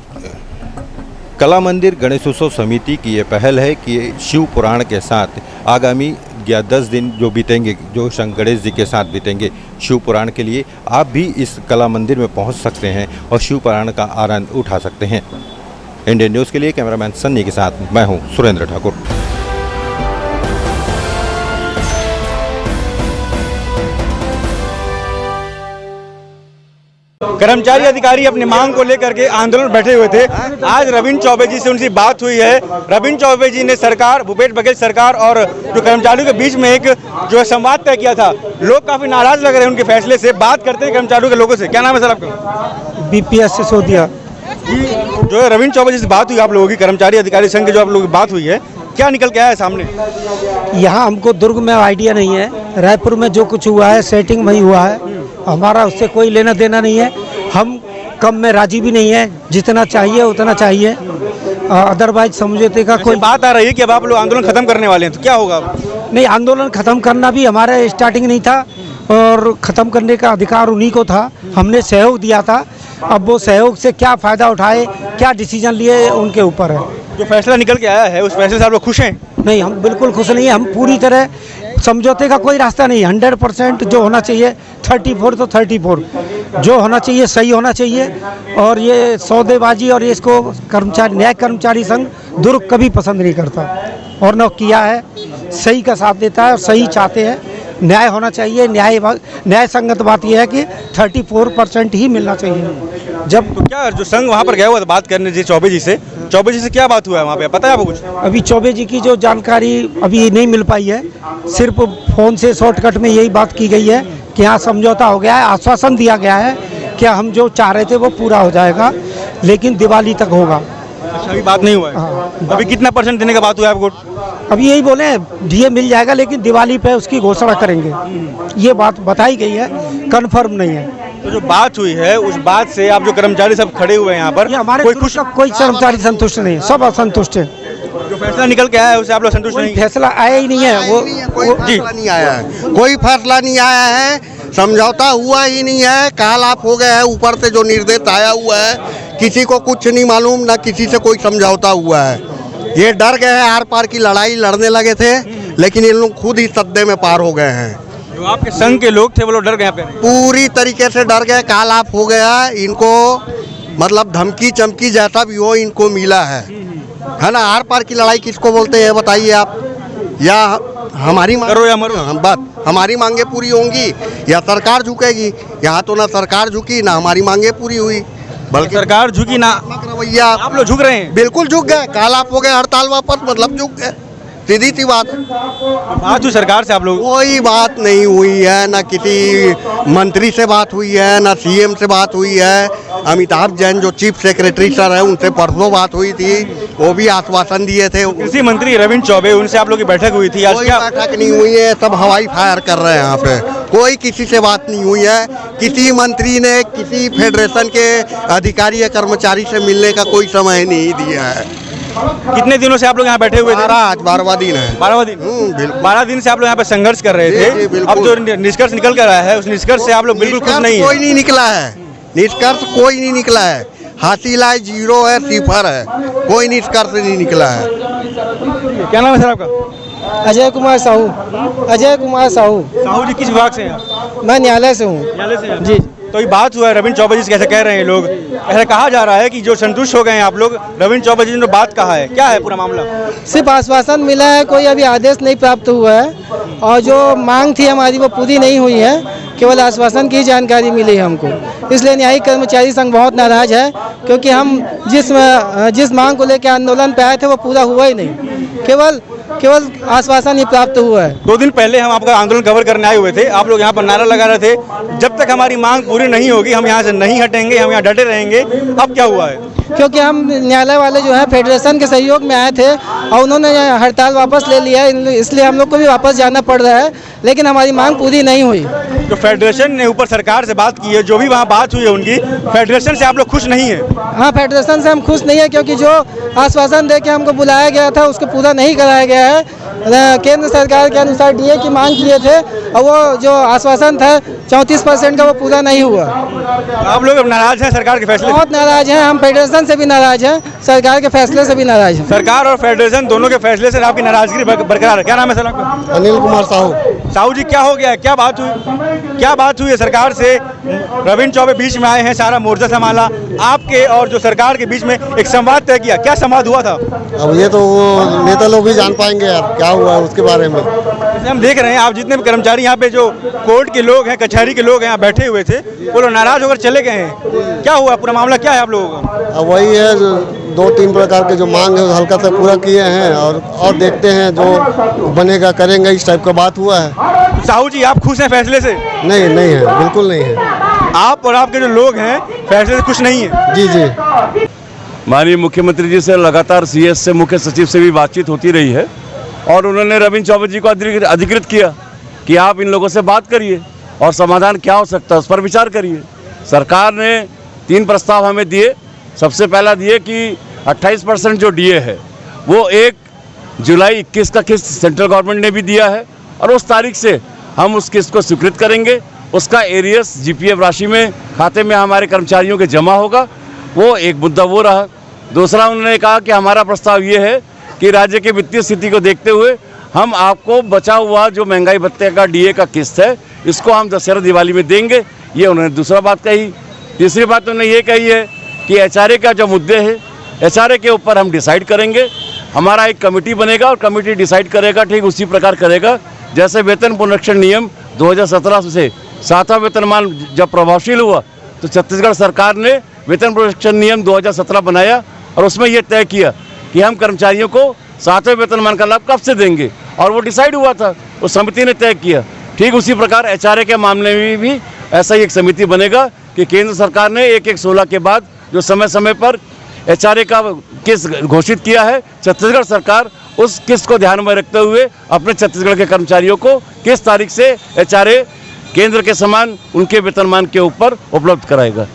कला मंदिर गणेशोत्सव समिति की ये पहल है कि शिव पुराण के साथ आगामी 10 दिन जो बीतेंगे, जो गणेश जी के साथ बीतेंगे शिव पुराण के लिए, आप भी इस कला मंदिर में पहुंच सकते हैं और शिव पुराण का आनंद उठा सकते हैं। इंडियन न्यूज़ के लिए कैमरामैन सन्नी के साथ मैं हूं सुरेंद्र ठाकुर। कर्मचारी अधिकारी अपनी मांग को लेकर के आंदोलन बैठे हुए थे। आज रविंद्र चौबे जी से उनकी बात हुई है। रविंद्र चौबे जी ने सरकार, भूपेश बघेल सरकार और जो कर्मचारियों के बीच में एक जो है संवाद तय किया था। लोग काफी नाराज लग रहे हैं उनके फैसले से। बात करते हैं कर्मचारियों के लोगों से। क्या नाम है सर आपका? BPS सिसोदिया। जो है रविंद्र चौबे जी से बात हुई आप लोगों की, कर्मचारी अधिकारी संघ की जो आप लोगों की बात हुई है, क्या निकल के आया है सामने? यहाँ हमको दुर्ग में आइडिया नहीं है, रायपुर में जो कुछ हुआ है सेटिंग वही हुआ है, हमारा उससे कोई लेना देना नहीं है। हम कम में राजी भी नहीं है, जितना चाहिए उतना चाहिए, अदरवाइज समझौते का कोई बात आ रही है कि अब आप लोग आंदोलन खत्म करने वाले हैं, तो क्या होगा? नहीं, आंदोलन खत्म करना भी हमारा स्टार्टिंग नहीं था और खत्म करने का अधिकार उन्हीं को था। हमने सहयोग दिया था, अब वो सहयोग से क्या फ़ायदा उठाए, क्या डिसीजन लिए, उनके ऊपर है। जो फैसला निकल के आया है उस फैसले से आप लोग खुश हैं? नहीं, हम बिल्कुल खुश नहीं है। हम पूरी तरह समझौते का कोई रास्ता नहीं, 100% जो होना चाहिए 34 तो 34 जो होना चाहिए सही होना चाहिए। और ये सौदेबाजी और ये इसको कर्मचारी, न्याय कर्मचारी संघ दुर्ग कभी पसंद नहीं करता और न किया है, सही का साथ देता है और सही चाहते हैं। न्याय होना चाहिए, न्याय संगत बात यह है कि 34% ही मिलना चाहिए। जब तो क्या जो संघ वहाँ पर गया हुआ था बात करने जी चौबे जी से क्या बात हुआ है वहाँ पे, पता है आपको कुछ? अभी चौबे जी की जो जानकारी अभी नहीं मिल पाई है, सिर्फ फोन से शॉर्टकट में यही बात की गई है कि यहाँ समझौता हो गया है, आश्वासन दिया गया है कि हम जो चाह रहे थे वो पूरा हो जाएगा, लेकिन दिवाली तक होगा। अभी बात नहीं हुआ है? हाँ। अभी कितना % देने का बात हुआ है आपको? अभी यही बोले डीए मिल जाएगा, लेकिन दिवाली पे उसकी घोषणा करेंगे, ये बात बताई गई है, कंफर्म नहीं है। तो जो बात हुई है उस बात से आप जो कर्मचारी सब खड़े हुए हैं यहाँ पर, हमारे कोई कर्मचारी संतुष्ट नहीं, सब असंतुष्ट है। जो फैसला निकल के आया है उससे आप लोग संतुष्ट नहीं? फैसला आया ही नहीं है, कोई फैसला नहीं आया है, कोई फैसला नहीं आया है, समझौता हुआ ही नहीं है, कालाप हो गया है। ऊपर से जो निर्देश आया हुआ है किसी को कुछ नहीं मालूम, ना किसी से कोई समझौता हुआ है। ये डर गए हैं, आर पार की लड़ाई लड़ने लगे थे, लेकिन ये लोग खुद ही सद्दे में पार हो गए हैं। जो आपके संघ के लोग थे वो लोग डर गए, पूरी तरीके से डर गए, कालाप हो गया इनको, मतलब धमकी चमकी जैसा भी हो इनको मिला है ना। आर पार की लड़ाई किसको बोलते हैं बताइए आप? या हमारी करो या मरो, हम बात हमारी मांगे पूरी होंगी या सरकार झुकेगी? यहाँ तो ना सरकार झुकी ना हमारी मांगे पूरी हुई, बल्कि सरकार झुकी ना रवैया। आप लोग झुक रहे हैं? बिल्कुल झुक गए, कालाप हो गए, हड़ताल वापस, मतलब झुक गए, सीधी सी बात। बात हुई सरकार से आप लोग? कोई बात नहीं हुई है, ना किसी मंत्री से बात हुई है, ना CM से बात हुई है। अमिताभ जैन जो चीफ सेक्रेटरी सर है उनसे परसों बात हुई थी, वो भी आश्वासन दिए थे। कृषि मंत्री रविंद्र चौबे, उनसे आप लोग की बैठक हुई थी? कोई बैठक नहीं हुई है, सब हवाई फायर कर रहे हैं यहाँ पे, कोई किसी से बात नहीं हुई है। किसी मंत्री ने किसी फेडरेशन के अधिकारी या कर्मचारी से मिलने का कोई समय नहीं दिया है। कितने दिनों से आप लोग यहाँ बैठे हुए थे? 12वां दिन है। 12वां दिन? 12 दिन से आप लोग यहाँ पे संघर्ष कर रहे थे। अब जो निष्कर्ष निकल कर आया है उस निष्कर्ष से आप लोग बिल्कुल खुश नहीं है? कोई नहीं निकला है, निष्कर्ष कोई नहीं निकला है, हासिल है 0 है, 0 है, कोई निष्कर्ष नहीं निकला है। क्या नाम है सर आपका? अजय कुमार साहू। अजय कुमार साहू। साहू जी किस विभाग से हैं? मैं न्यायालय से हूँ। न्यायालय से हैं? जी। तो ये बात हुआ है रविंद्र चौबे जी से, कैसे कह रहे हैं लोग, ऐसा कहा जा रहा है कि जो संतुष्ट हो गए हैं आप लोग, रविंद्र चौबे जी ने बात कहा है, क्या है पूरा मामला? सिर्फ आश्वासन मिला है, कोई अभी आदेश नहीं प्राप्त हुआ है और जो मांग थी हमारी वो पूरी नहीं हुई है, केवल आश्वासन की जानकारी मिली है हमको। इसलिए न्यायिक कर्मचारी संघ बहुत नाराज है, क्योंकि हम जिस मांग को लेकर आंदोलन पे आए थे वो पूरा हुआ ही नहीं, केवल आश्वासन ही प्राप्त हुआ है। 2 दिन पहले हम आपका आंदोलन कवर करने आए हुए थे, आप लोग यहाँ पर नारा लगा रहे थे, जब तक हमारी मांग पूरी नहीं होगी हम यहाँ से नहीं हटेंगे, हम यहाँ डटे रहेंगे। अब क्या हुआ है? क्योंकि हम न्यायालय वाले जो है फेडरेशन के सहयोग में आए थे और उन्होंने हड़ताल वापस ले लिया, इसलिए हम लोग को भी वापस जाना पड़ रहा है, लेकिन हमारी मांग पूरी नहीं हुई। तो फेडरेशन ने ऊपर सरकार से बात की है, जो भी वहाँ बात हुई है उनकी, फेडरेशन से आप लोग खुश नहीं है? हाँ, फेडरेशन से हम खुश नहीं है, क्योंकि जो आश्वासन दे के हमको बुलाया गया था उसको पूरा नहीं कराया गया है। केंद्र सरकार के अनुसार डीए की मांग किए थे और वो जो आश्वासन था 34% का वो पूरा नहीं हुआ। आप लोग नाराज हैं सरकार के फैसले? बहुत नाराज हैं, हम फेडरेशन से भी नाराज हैं, सरकार के फैसले से भी नाराज हैं। सरकार और फेडरेशन दोनों के फैसले से आपकी नाराजगी बरकरार है। क्या नाम है सर आपका? अनिल कुमार साहू। साहू जी, क्या हो गया, क्या बात हुई है सरकार से? रविंद्र चौबे बीच में आए हैं, सारा मोर्चा संभाला, आपके और जो सरकार के बीच में एक संवाद तय किया, क्या संवाद हुआ था? अब ये तो नेता लोग भी जान पाएंगे यार क्या हुआ है उसके बारे में। जैसे हम देख रहे हैं, आप जितने भी कर्मचारी यहाँ पे जो कोर्ट के लोग हैं, कचहरी के लोग हैं, यहाँ बैठे हुए थे, वो लोग नाराज होकर चले गए हैं। क्या हुआ, पूरा मामला क्या है आप लोगों का? वही है, 2-3 प्रकार के जो मांग है हल्का से पूरा किए हैं और देखते हैं जो बनेगा करेंगे, इस टाइप का बात हुआ है। साहू जी, आप खुश हैं फैसले से? नहीं है, बिल्कुल नहीं है। आप और आपके जो लोग हैं फैसले से खुश नहीं है? जी। माननीय मुख्यमंत्री जी से लगातार सीएस से, मुख्य सचिव से भी बातचीत होती रही है और उन्होंने रविंद्र चौबे जी को अधिकृत किया कि आप इन लोगों से बात करिए और समाधान क्या हो सकता है उस पर विचार करिए। सरकार ने 3 प्रस्ताव हमें दिए। सबसे पहला दिए कि 28% जो डीए है वो 1 जुलाई 21 का किस्त सेंट्रल गवर्नमेंट ने भी दिया है और उस तारीख से हम उस किस्त को स्वीकृत करेंगे। उसका एरियस जीपीएफ राशि में खाते में हमारे कर्मचारियों के जमा होगा। वो एक मुद्दा वो रहा। दूसरा, उन्होंने कहा कि हमारा प्रस्ताव ये है कि राज्य की वित्तीय स्थिति को देखते हुए हम आपको बचा हुआ जो महंगाई भत्ते का डीए का किस्त है इसको हम दशहरा दिवाली में देंगे। ये उन्होंने दूसरा बात कही। तीसरी बात उन्होंने ये कही है कि एचआरए का जो मुद्दे है, एचआरए के ऊपर हम डिसाइड करेंगे। हमारा एक कमेटी बनेगा और कमेटी डिसाइड करेगा, ठीक उसी प्रकार करेगा जैसे वेतन पुनरीक्षण नियम 2017 से 7वां वेतनमान जब प्रभावशील हुआ तो छत्तीसगढ़ सरकार ने वेतन पुनरीक्षण नियम 2017 बनाया और उसमें यह तय किया कि हम कर्मचारियों को 7वें वेतनमान का लाभ कब से देंगे और वो डिसाइड हुआ था, उस समिति ने तय किया। ठीक उसी प्रकार एचआरए के मामले में भी ऐसा ही एक समिति बनेगा कि केंद्र सरकार ने 1/1/16 के बाद जो समय समय पर एचआरए का किस्त घोषित किया है, छत्तीसगढ़ सरकार उस किस्त को ध्यान में रखते हुए अपने छत्तीसगढ़ के कर्मचारियों को किस तारीख से एचआरए केंद्र के समान उनके वेतनमान के ऊपर उपलब्ध कराएगा।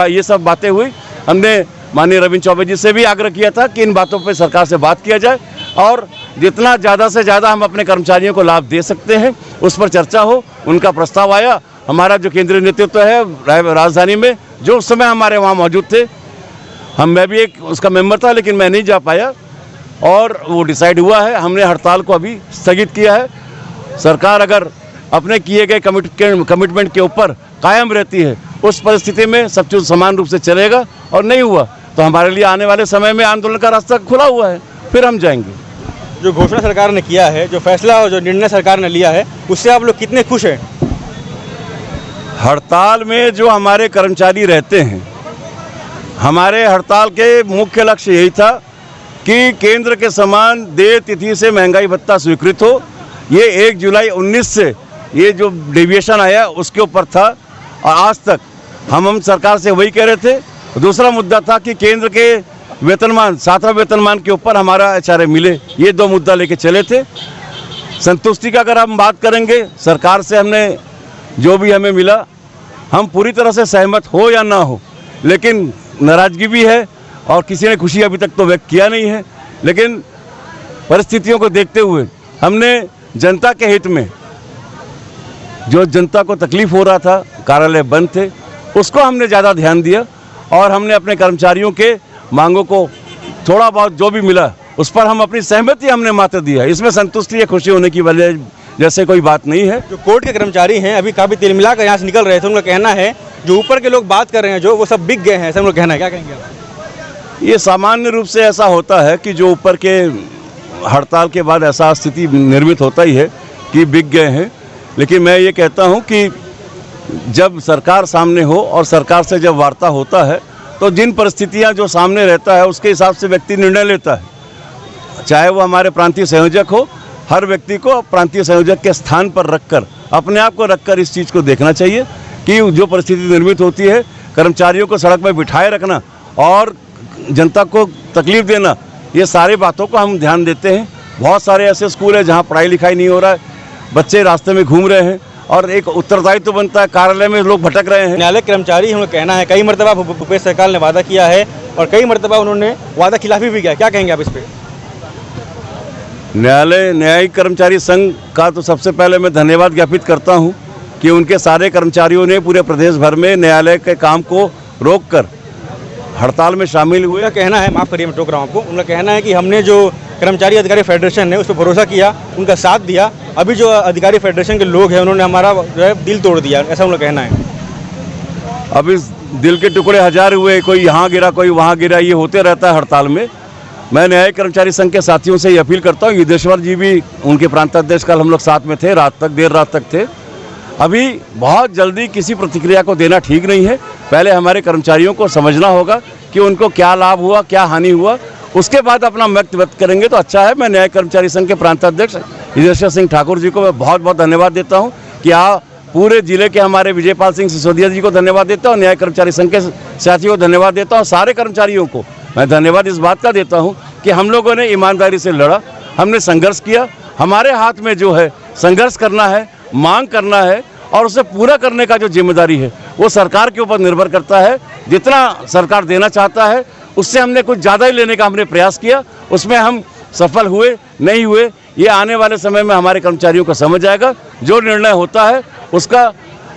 ये सब बातें हुई। हमने माननीय रविंद्र चौबे जी से भी आग्रह किया था कि इन बातों पर सरकार से बात किया जाए और जितना ज़्यादा से ज़्यादा हम अपने कर्मचारियों को लाभ दे सकते हैं उस पर चर्चा हो। उनका प्रस्ताव आया। हमारा जो केंद्रीय नेतृत्व है राजधानी में, जो उस समय हमारे वहाँ मौजूद थे, मैं भी एक उसका मेंबर था लेकिन मैं नहीं जा पाया और वो डिसाइड हुआ है। हमने हड़ताल को अभी स्थगित किया है। सरकार अगर अपने किए गए कमिटमेंट के ऊपर कायम रहती है, उस परिस्थिति में सब कुछ समान रूप से चलेगा और नहीं हुआ तो हमारे लिए आने वाले समय में आंदोलन का रास्ता खुला हुआ है, फिर हम जाएंगे। जो घोषणा सरकार ने किया है, जो फैसला और जो निर्णय सरकार ने लिया है, उससे आप लोग कितने खुश हैं? हड़ताल में जो हमारे कर्मचारी रहते हैं, हमारे हड़ताल के मुख्य लक्ष्य यही था कि केंद्र के समान देय तिथि से महंगाई भत्ता स्वीकृत हो। ये 1 जुलाई 19 से ये जो डेविएशन आया उसके ऊपर था और आज तक हम सरकार से वही कह रहे थे। दूसरा मुद्दा था कि केंद्र के वेतनमान 7वां वेतनमान के ऊपर हमारा एचआरए मिले। ये 2 मुद्दा लेके चले थे। संतुष्टि का अगर हम बात करेंगे, सरकार से हमने जो भी हमें मिला, हम पूरी तरह से सहमत हो या ना हो, लेकिन नाराज़गी भी है और किसी ने खुशी अभी तक तो व्यक्त किया नहीं है। लेकिन परिस्थितियों को देखते हुए हमने जनता के हित में, जो जनता को तकलीफ हो रहा था, कार्यालय बंद थे, उसको हमने ज़्यादा ध्यान दिया और हमने अपने कर्मचारियों के मांगों को थोड़ा बहुत जो भी मिला उस पर हम अपनी सहमति हमने मात्र दिया। इसमें संतुष्टि या खुशी होने की वजह जैसे कोई बात नहीं है। जो कोर्ट के कर्मचारी हैं अभी काफ़ी तिलमिला कर यहाँ से निकल रहे थे, उनका कहना है जो ऊपर के लोग बात कर रहे हैं जो वो सब बिक गए हैं, ऐसा उनका कहना है। क्या कहेंगे आप? ये सामान्य रूप से ऐसा होता है कि जो ऊपर के हड़ताल के बाद ऐसा स्थिति निर्मित होता ही है कि बिक गए हैं। लेकिन मैं ये कहता हूँ कि जब सरकार सामने हो और सरकार से जब वार्ता होता है तो जिन परिस्थितियाँ जो सामने रहता है उसके हिसाब से व्यक्ति निर्णय लेता है। चाहे वो हमारे प्रांतीय संयोजक हो, हर व्यक्ति को प्रांतीय संयोजक के स्थान पर रखकर, अपने आप को रखकर इस चीज़ को देखना चाहिए कि जो परिस्थिति निर्मित होती है, कर्मचारियों को सड़क में बिठाए रखना और जनता को तकलीफ देना, ये सारी बातों को हम ध्यान देते हैं। बहुत सारे ऐसे स्कूल हैं जहाँ पढ़ाई लिखाई नहीं हो रहा है, बच्चे रास्ते में घूम रहे हैं और एक उत्तरदायित्व तो बनता है, कार्यालय में लोग भटक रहे हैं। न्यायालय कर्मचारी उन्होंने कहना है कई मरतबा भूपेश सरकार ने वादा किया है और कई मरतबा उन्होंने वादा खिलाफी भी किया। क्या कहेंगे आप इस पर? न्यायिक कर्मचारी संघ का तो सबसे पहले मैं धन्यवाद ज्ञापित करता हूं कि उनके सारे कर्मचारियों ने पूरे प्रदेश भर में न्यायालय के काम को रोककर हड़ताल में शामिल हुए। उनका कहना है, माफ़ करिए मैं टोक रहा हूँ आपको, उनका कहना है कि हमने जो कर्मचारी अधिकारी फेडरेशन है उस पर भरोसा किया, उनका साथ दिया, अभी जो अधिकारी फेडरेशन के लोग हैं उन्होंने हमारा जो है दिल तोड़ दिया, ऐसा उनका कहना है। अब इस दिल के टुकड़े 1000 हुए, कोई यहाँ गिरा कोई वहाँ गिरा, ये होते रहता है हड़ताल में। मैं न्यायिक कर्मचारी संघ के साथियों से ये अपील करता हूँ, युद्धेश्वर जी भी उनके प्रांताध्यक्ष कल हम लोग साथ में थे, रात तक देर रात तक थे। अभी बहुत जल्दी किसी प्रतिक्रिया को देना ठीक नहीं है। पहले हमारे कर्मचारियों को समझना होगा कि उनको क्या लाभ हुआ, क्या हानि हुआ, उसके बाद अपना मत व्यक्त करेंगे तो अच्छा है। मैं न्यायिक कर्मचारी संघ के प्रांताध्यक्ष युद्धेश्वर सिंह ठाकुर जी को मैं बहुत बहुत धन्यवाद देता हूँ कि पूरे जिले के हमारे विजयपाल सिंह सिसोदिया जी को धन्यवाद देता हूँ, न्यायिक कर्मचारी संघ के साथियों को धन्यवाद देता हूँ, सारे कर्मचारियों को मैं धन्यवाद इस बात का देता हूँ कि हम लोगों ने ईमानदारी से लड़ा, हमने संघर्ष किया। हमारे हाथ में जो है संघर्ष करना है, मांग करना है और उसे पूरा करने का जो जिम्मेदारी है वो सरकार के ऊपर निर्भर करता है। जितना सरकार देना चाहता है उससे हमने कुछ ज़्यादा ही लेने का हमने प्रयास किया, उसमें हम सफल हुए नहीं हुए ये आने वाले समय में हमारे कर्मचारियों को समझ आएगा। जो निर्णय होता है उसका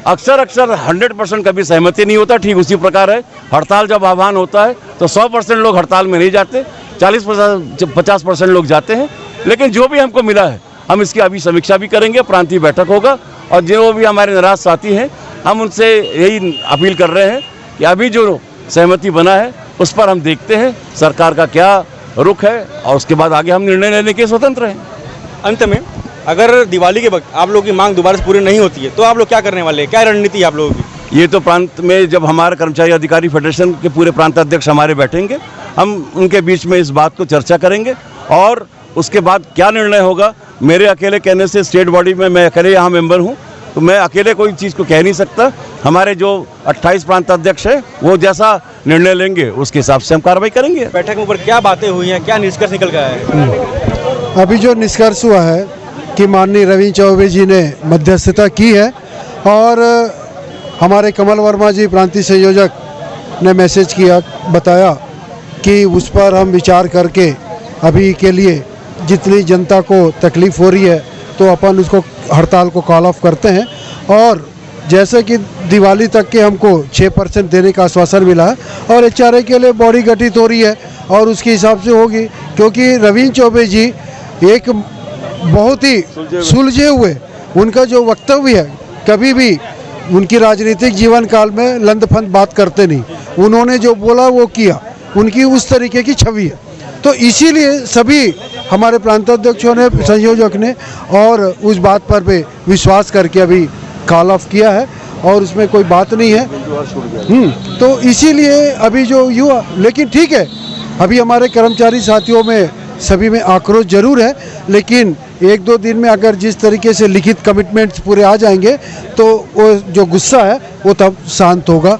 अक्सर 100% कभी सहमति नहीं होता। ठीक उसी प्रकार है, हड़ताल जब आह्वान होता है तो 100% लोग हड़ताल में नहीं जाते, 40-50% लोग जाते हैं। लेकिन जो भी हमको मिला है हम इसकी अभी समीक्षा भी करेंगे, प्रांतीय बैठक होगा और जो भी हमारे नाराज साथी हैं हम उनसे यही अपील कर रहे हैं कि अभी जो सहमति बना है उस पर हम देखते हैं सरकार का क्या रुख है और उसके बाद आगे हम निर्णय लेने के स्वतंत्र हैं। अंत में अगर दिवाली के वक्त आप लोगों की मांग दोबारा से पूरी नहीं होती है तो आप लोग क्या करने वाले हैं, क्या रणनीति है आप लोगों की? ये तो प्रांत में जब हमारे कर्मचारी अधिकारी फेडरेशन के पूरे प्रांताध्यक्ष हमारे बैठेंगे, हम उनके बीच में इस बात को चर्चा करेंगे और उसके बाद क्या निर्णय होगा। मेरे अकेले कहने से स्टेट बॉडी में मैं अकेले यहाँ मेंबर हूँ तो मैं अकेले कोई चीज़ को कह नहीं सकता। हमारे जो 28 प्रांताध्यक्ष हैं वो जैसा निर्णय लेंगे उसके हिसाब से हम कार्रवाई करेंगे। बैठक में ऊपर क्या बातें हुई हैं, क्या निष्कर्ष निकल गया है? अभी जो निष्कर्ष हुआ है कि माननीय रविंद्र चौबे जी ने मध्यस्थता की है और हमारे कमल वर्मा जी प्रांतीय संयोजक ने मैसेज किया, बताया कि उस पर हम विचार करके अभी के लिए जितनी जनता को तकलीफ़ हो रही है तो अपन उसको हड़ताल को कॉल ऑफ करते हैं। और जैसे कि दिवाली तक के हमको 6% देने का आश्वासन मिला है और HRA के लिए बॉडी गठित हो रही है और उसके हिसाब से होगी, क्योंकि रविंद्र चौबे जी एक बहुत ही सुलझे हुए, उनका जो वक्तव्य है कभी भी उनकी राजनीतिक जीवन काल में लंदफंद बात करते नहीं, उन्होंने जो बोला वो किया, उनकी उस तरीके की छवि है। तो इसीलिए सभी हमारे प्रांताध्यक्षों ने, संयोजक ने और उस बात पर भी विश्वास करके अभी कॉल ऑफ किया है और उसमें कोई बात नहीं है। तो इसीलिए अभी जो युवा, लेकिन ठीक है अभी हमारे कर्मचारी साथियों में सभी में आक्रोश जरूर है, लेकिन 1-2 दिन में अगर जिस तरीके से लिखित कमिटमेंट्स पूरे आ जाएंगे तो वो जो गुस्सा है वो तब शांत होगा,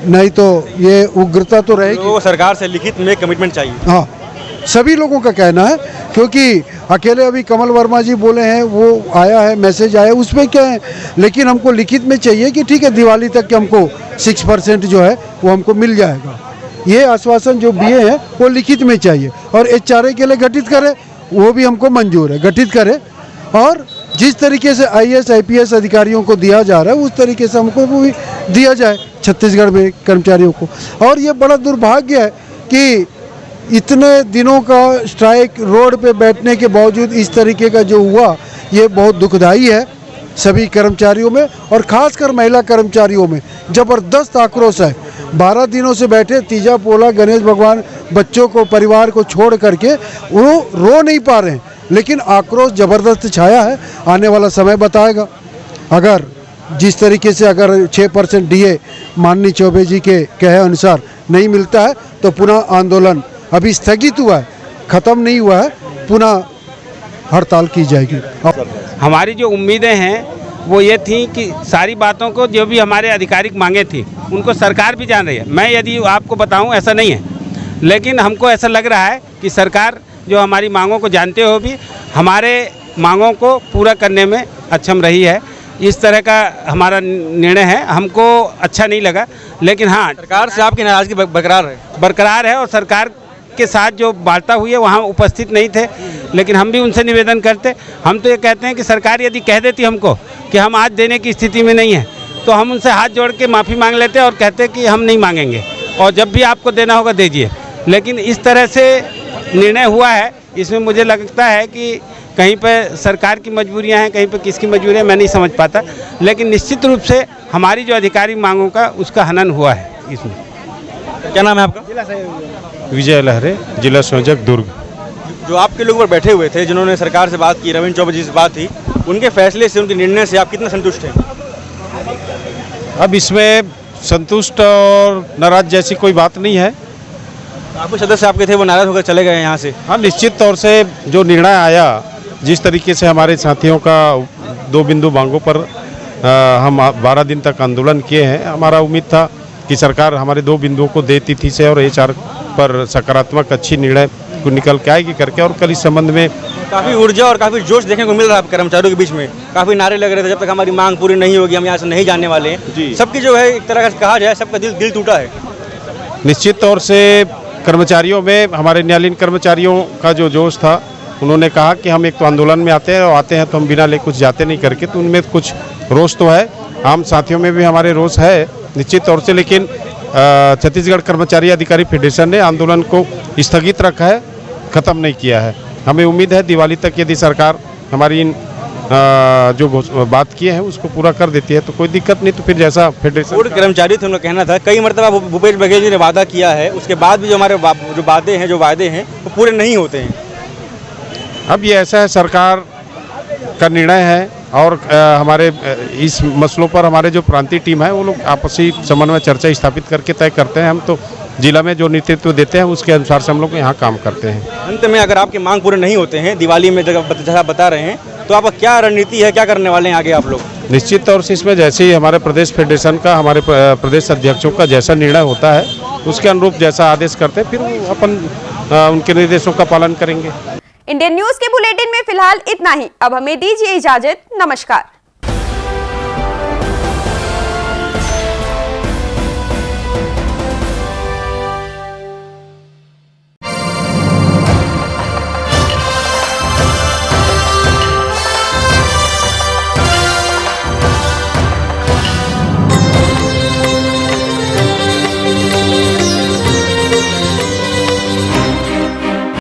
नहीं तो ये उग्रता तो रहेगी। तो सरकार से लिखित में कमिटमेंट चाहिए। हाँ, सभी लोगों का कहना है, क्योंकि अकेले अभी कमल वर्मा जी बोले हैं, वो आया है, मैसेज आया, उसमें क्या है, लेकिन हमको लिखित में चाहिए कि ठीक है दिवाली तक के हमको 6% जो है वो हमको मिल जाएगा। ये आश्वासन जो दिए हैं वो लिखित में चाहिए और HRA के लिए गठित करे वो भी हमको मंजूर है, गठित करे और जिस तरीके से IAS IPS अधिकारियों को दिया जा रहा है उस तरीके से हमको वो भी दिया जाए छत्तीसगढ़ में कर्मचारियों को। और ये बड़ा दुर्भाग्य है कि इतने दिनों का स्ट्राइक, रोड पे बैठने के बावजूद इस तरीके का जो हुआ ये बहुत दुखदाई है सभी कर्मचारियों में और ख़ासकर महिला कर्मचारियों में ज़बरदस्त आक्रोश है। 12 दिनों से बैठे, तीजा पोला गणेश भगवान बच्चों को, परिवार को छोड़ करके वो रो नहीं पा रहे हैं, लेकिन आक्रोश ज़बरदस्त छाया है। आने वाला समय बताएगा। अगर जिस तरीके से अगर 6% DA माननीय चौबे जी के कहे अनुसार नहीं मिलता है तो पुनः आंदोलन अभी स्थगित हुआ है, ख़त्म नहीं हुआ है, पुनः हड़ताल की जाएगी। हमारी जो उम्मीदें हैं वो ये थी कि सारी बातों को जो भी हमारे आधिकारिक मांगे थी उनको सरकार भी जान रही है। मैं यदि आपको बताऊं ऐसा नहीं है, लेकिन हमको ऐसा लग रहा है कि सरकार जो हमारी मांगों को जानते हुए भी हमारे मांगों को पूरा करने में अक्षम रही है। इस तरह का हमारा निर्णय है, हमको अच्छा नहीं लगा। लेकिन हाँ, सरकार से आपकी नाराजगी बरकरार है और सरकार के साथ जो वार्ता हुई है वहाँ उपस्थित नहीं थे, लेकिन हम भी उनसे निवेदन करते। हम तो ये कहते हैं कि सरकार यदि कह देती हमको कि हम आज देने की स्थिति में नहीं है तो हम उनसे हाथ जोड़ के माफ़ी मांग लेते और कहते कि हम नहीं मांगेंगे और जब भी आपको देना होगा दीजिए। लेकिन इस तरह से निर्णय हुआ है, इसमें मुझे लगता है कि कहीं पर सरकार की मजबूरियां हैं, कहीं पर किसकी मजबूरियां मैं नहीं समझ पाता, लेकिन निश्चित रूप से हमारी जो आधिकारिक मांगों का उसका हनन हुआ है। इसमें क्या नाम है आपका? विजय लहरे, जिला संयोजक दुर्ग। जो आपके लोग पर बैठे हुए थे, जिन्होंने सरकार से बात की, रविंद्र चौबे जी से बात थी, उनके फैसले से, उनके निर्णय से आप कितना संतुष्ट हैं? अब इसमें संतुष्ट और नाराज जैसी कोई बात नहीं है। आपके सदस्य आपके थे वो नाराज होकर चले गए यहाँ से। हाँ, निश्चित तौर से जो निर्णय आया, जिस तरीके से हमारे साथियों का 2 बिंदु मांगों पर हम 12 दिन तक आंदोलन किए हैं, हमारा उम्मीद था कि सरकार हमारे 2 बिंदुओं को देती से और HR पर सकारात्मक अच्छी निर्णय को निकल के आएगी करके। और कल इस संबंध में काफ़ी ऊर्जा और काफ़ी जोश देखने को मिल रहा है कर्मचारियों के बीच में। काफ़ी नारे लग रहे थे, जब तक हमारी मांग पूरी नहीं होगी हम यहाँ से नहीं जाने वाले हैं। सबकी जो है एक तरह का कहा जाए, सबका दिल टूटा है। निश्चित तौर से कर्मचारियों में, हमारे न्यायालयीन कर्मचारियों का जो जोश था, उन्होंने कहा कि हम एक तो आंदोलन में आते हैं और आते हैं तो हम बिना ले कुछ जाते नहीं करके, तो उनमें कुछ रोष तो है। आम साथियों में भी हमारे रोष है निश्चित तौर से, लेकिन छत्तीसगढ़ कर्मचारी अधिकारी फेडरेशन ने आंदोलन को स्थगित रखा है, ख़त्म नहीं किया है। हमें उम्मीद है दिवाली तक यदि सरकार हमारी इन जो बात किए हैं उसको पूरा कर देती है तो कोई दिक्कत नहीं। तो फिर जैसा फेडरेशन बोर्ड कर्मचारी थे, उनका कहना था कई मरतबा भूपेश बघेल जी ने वादा किया है, उसके बाद भी जो हमारे जो वादे हैं वो पूरे नहीं होते हैं। अब ये ऐसा है, सरकार का निर्णय है और हमारे इस मसलों पर हमारे जो प्रांतीय टीम है वो लोग आपसी समन्वय चर्चा स्थापित करके तय करते हैं। हम तो जिला में जो नेतृत्व देते हैं उसके अनुसार से हम लोग यहाँ काम करते हैं। अंत में अगर आपकी मांग पूरे नहीं होते हैं, दिवाली में जैसा बता रहे हैं, तो आपका क्या रणनीति है, क्या करने वाले हैं आगे आप लोग? निश्चित तौर से इसमें जैसे ही हमारे प्रदेश फेडरेशन का, हमारे प्रदेश अध्यक्षों का जैसा निर्णय होता है उसके अनुरूप जैसा आदेश करते हैं, फिर अपन उनके निर्देशों का पालन करेंगे। इंडियन न्यूज के बुलेटिन में फिलहाल इतना ही। अब हमें दीजिए इजाजत। नमस्कार।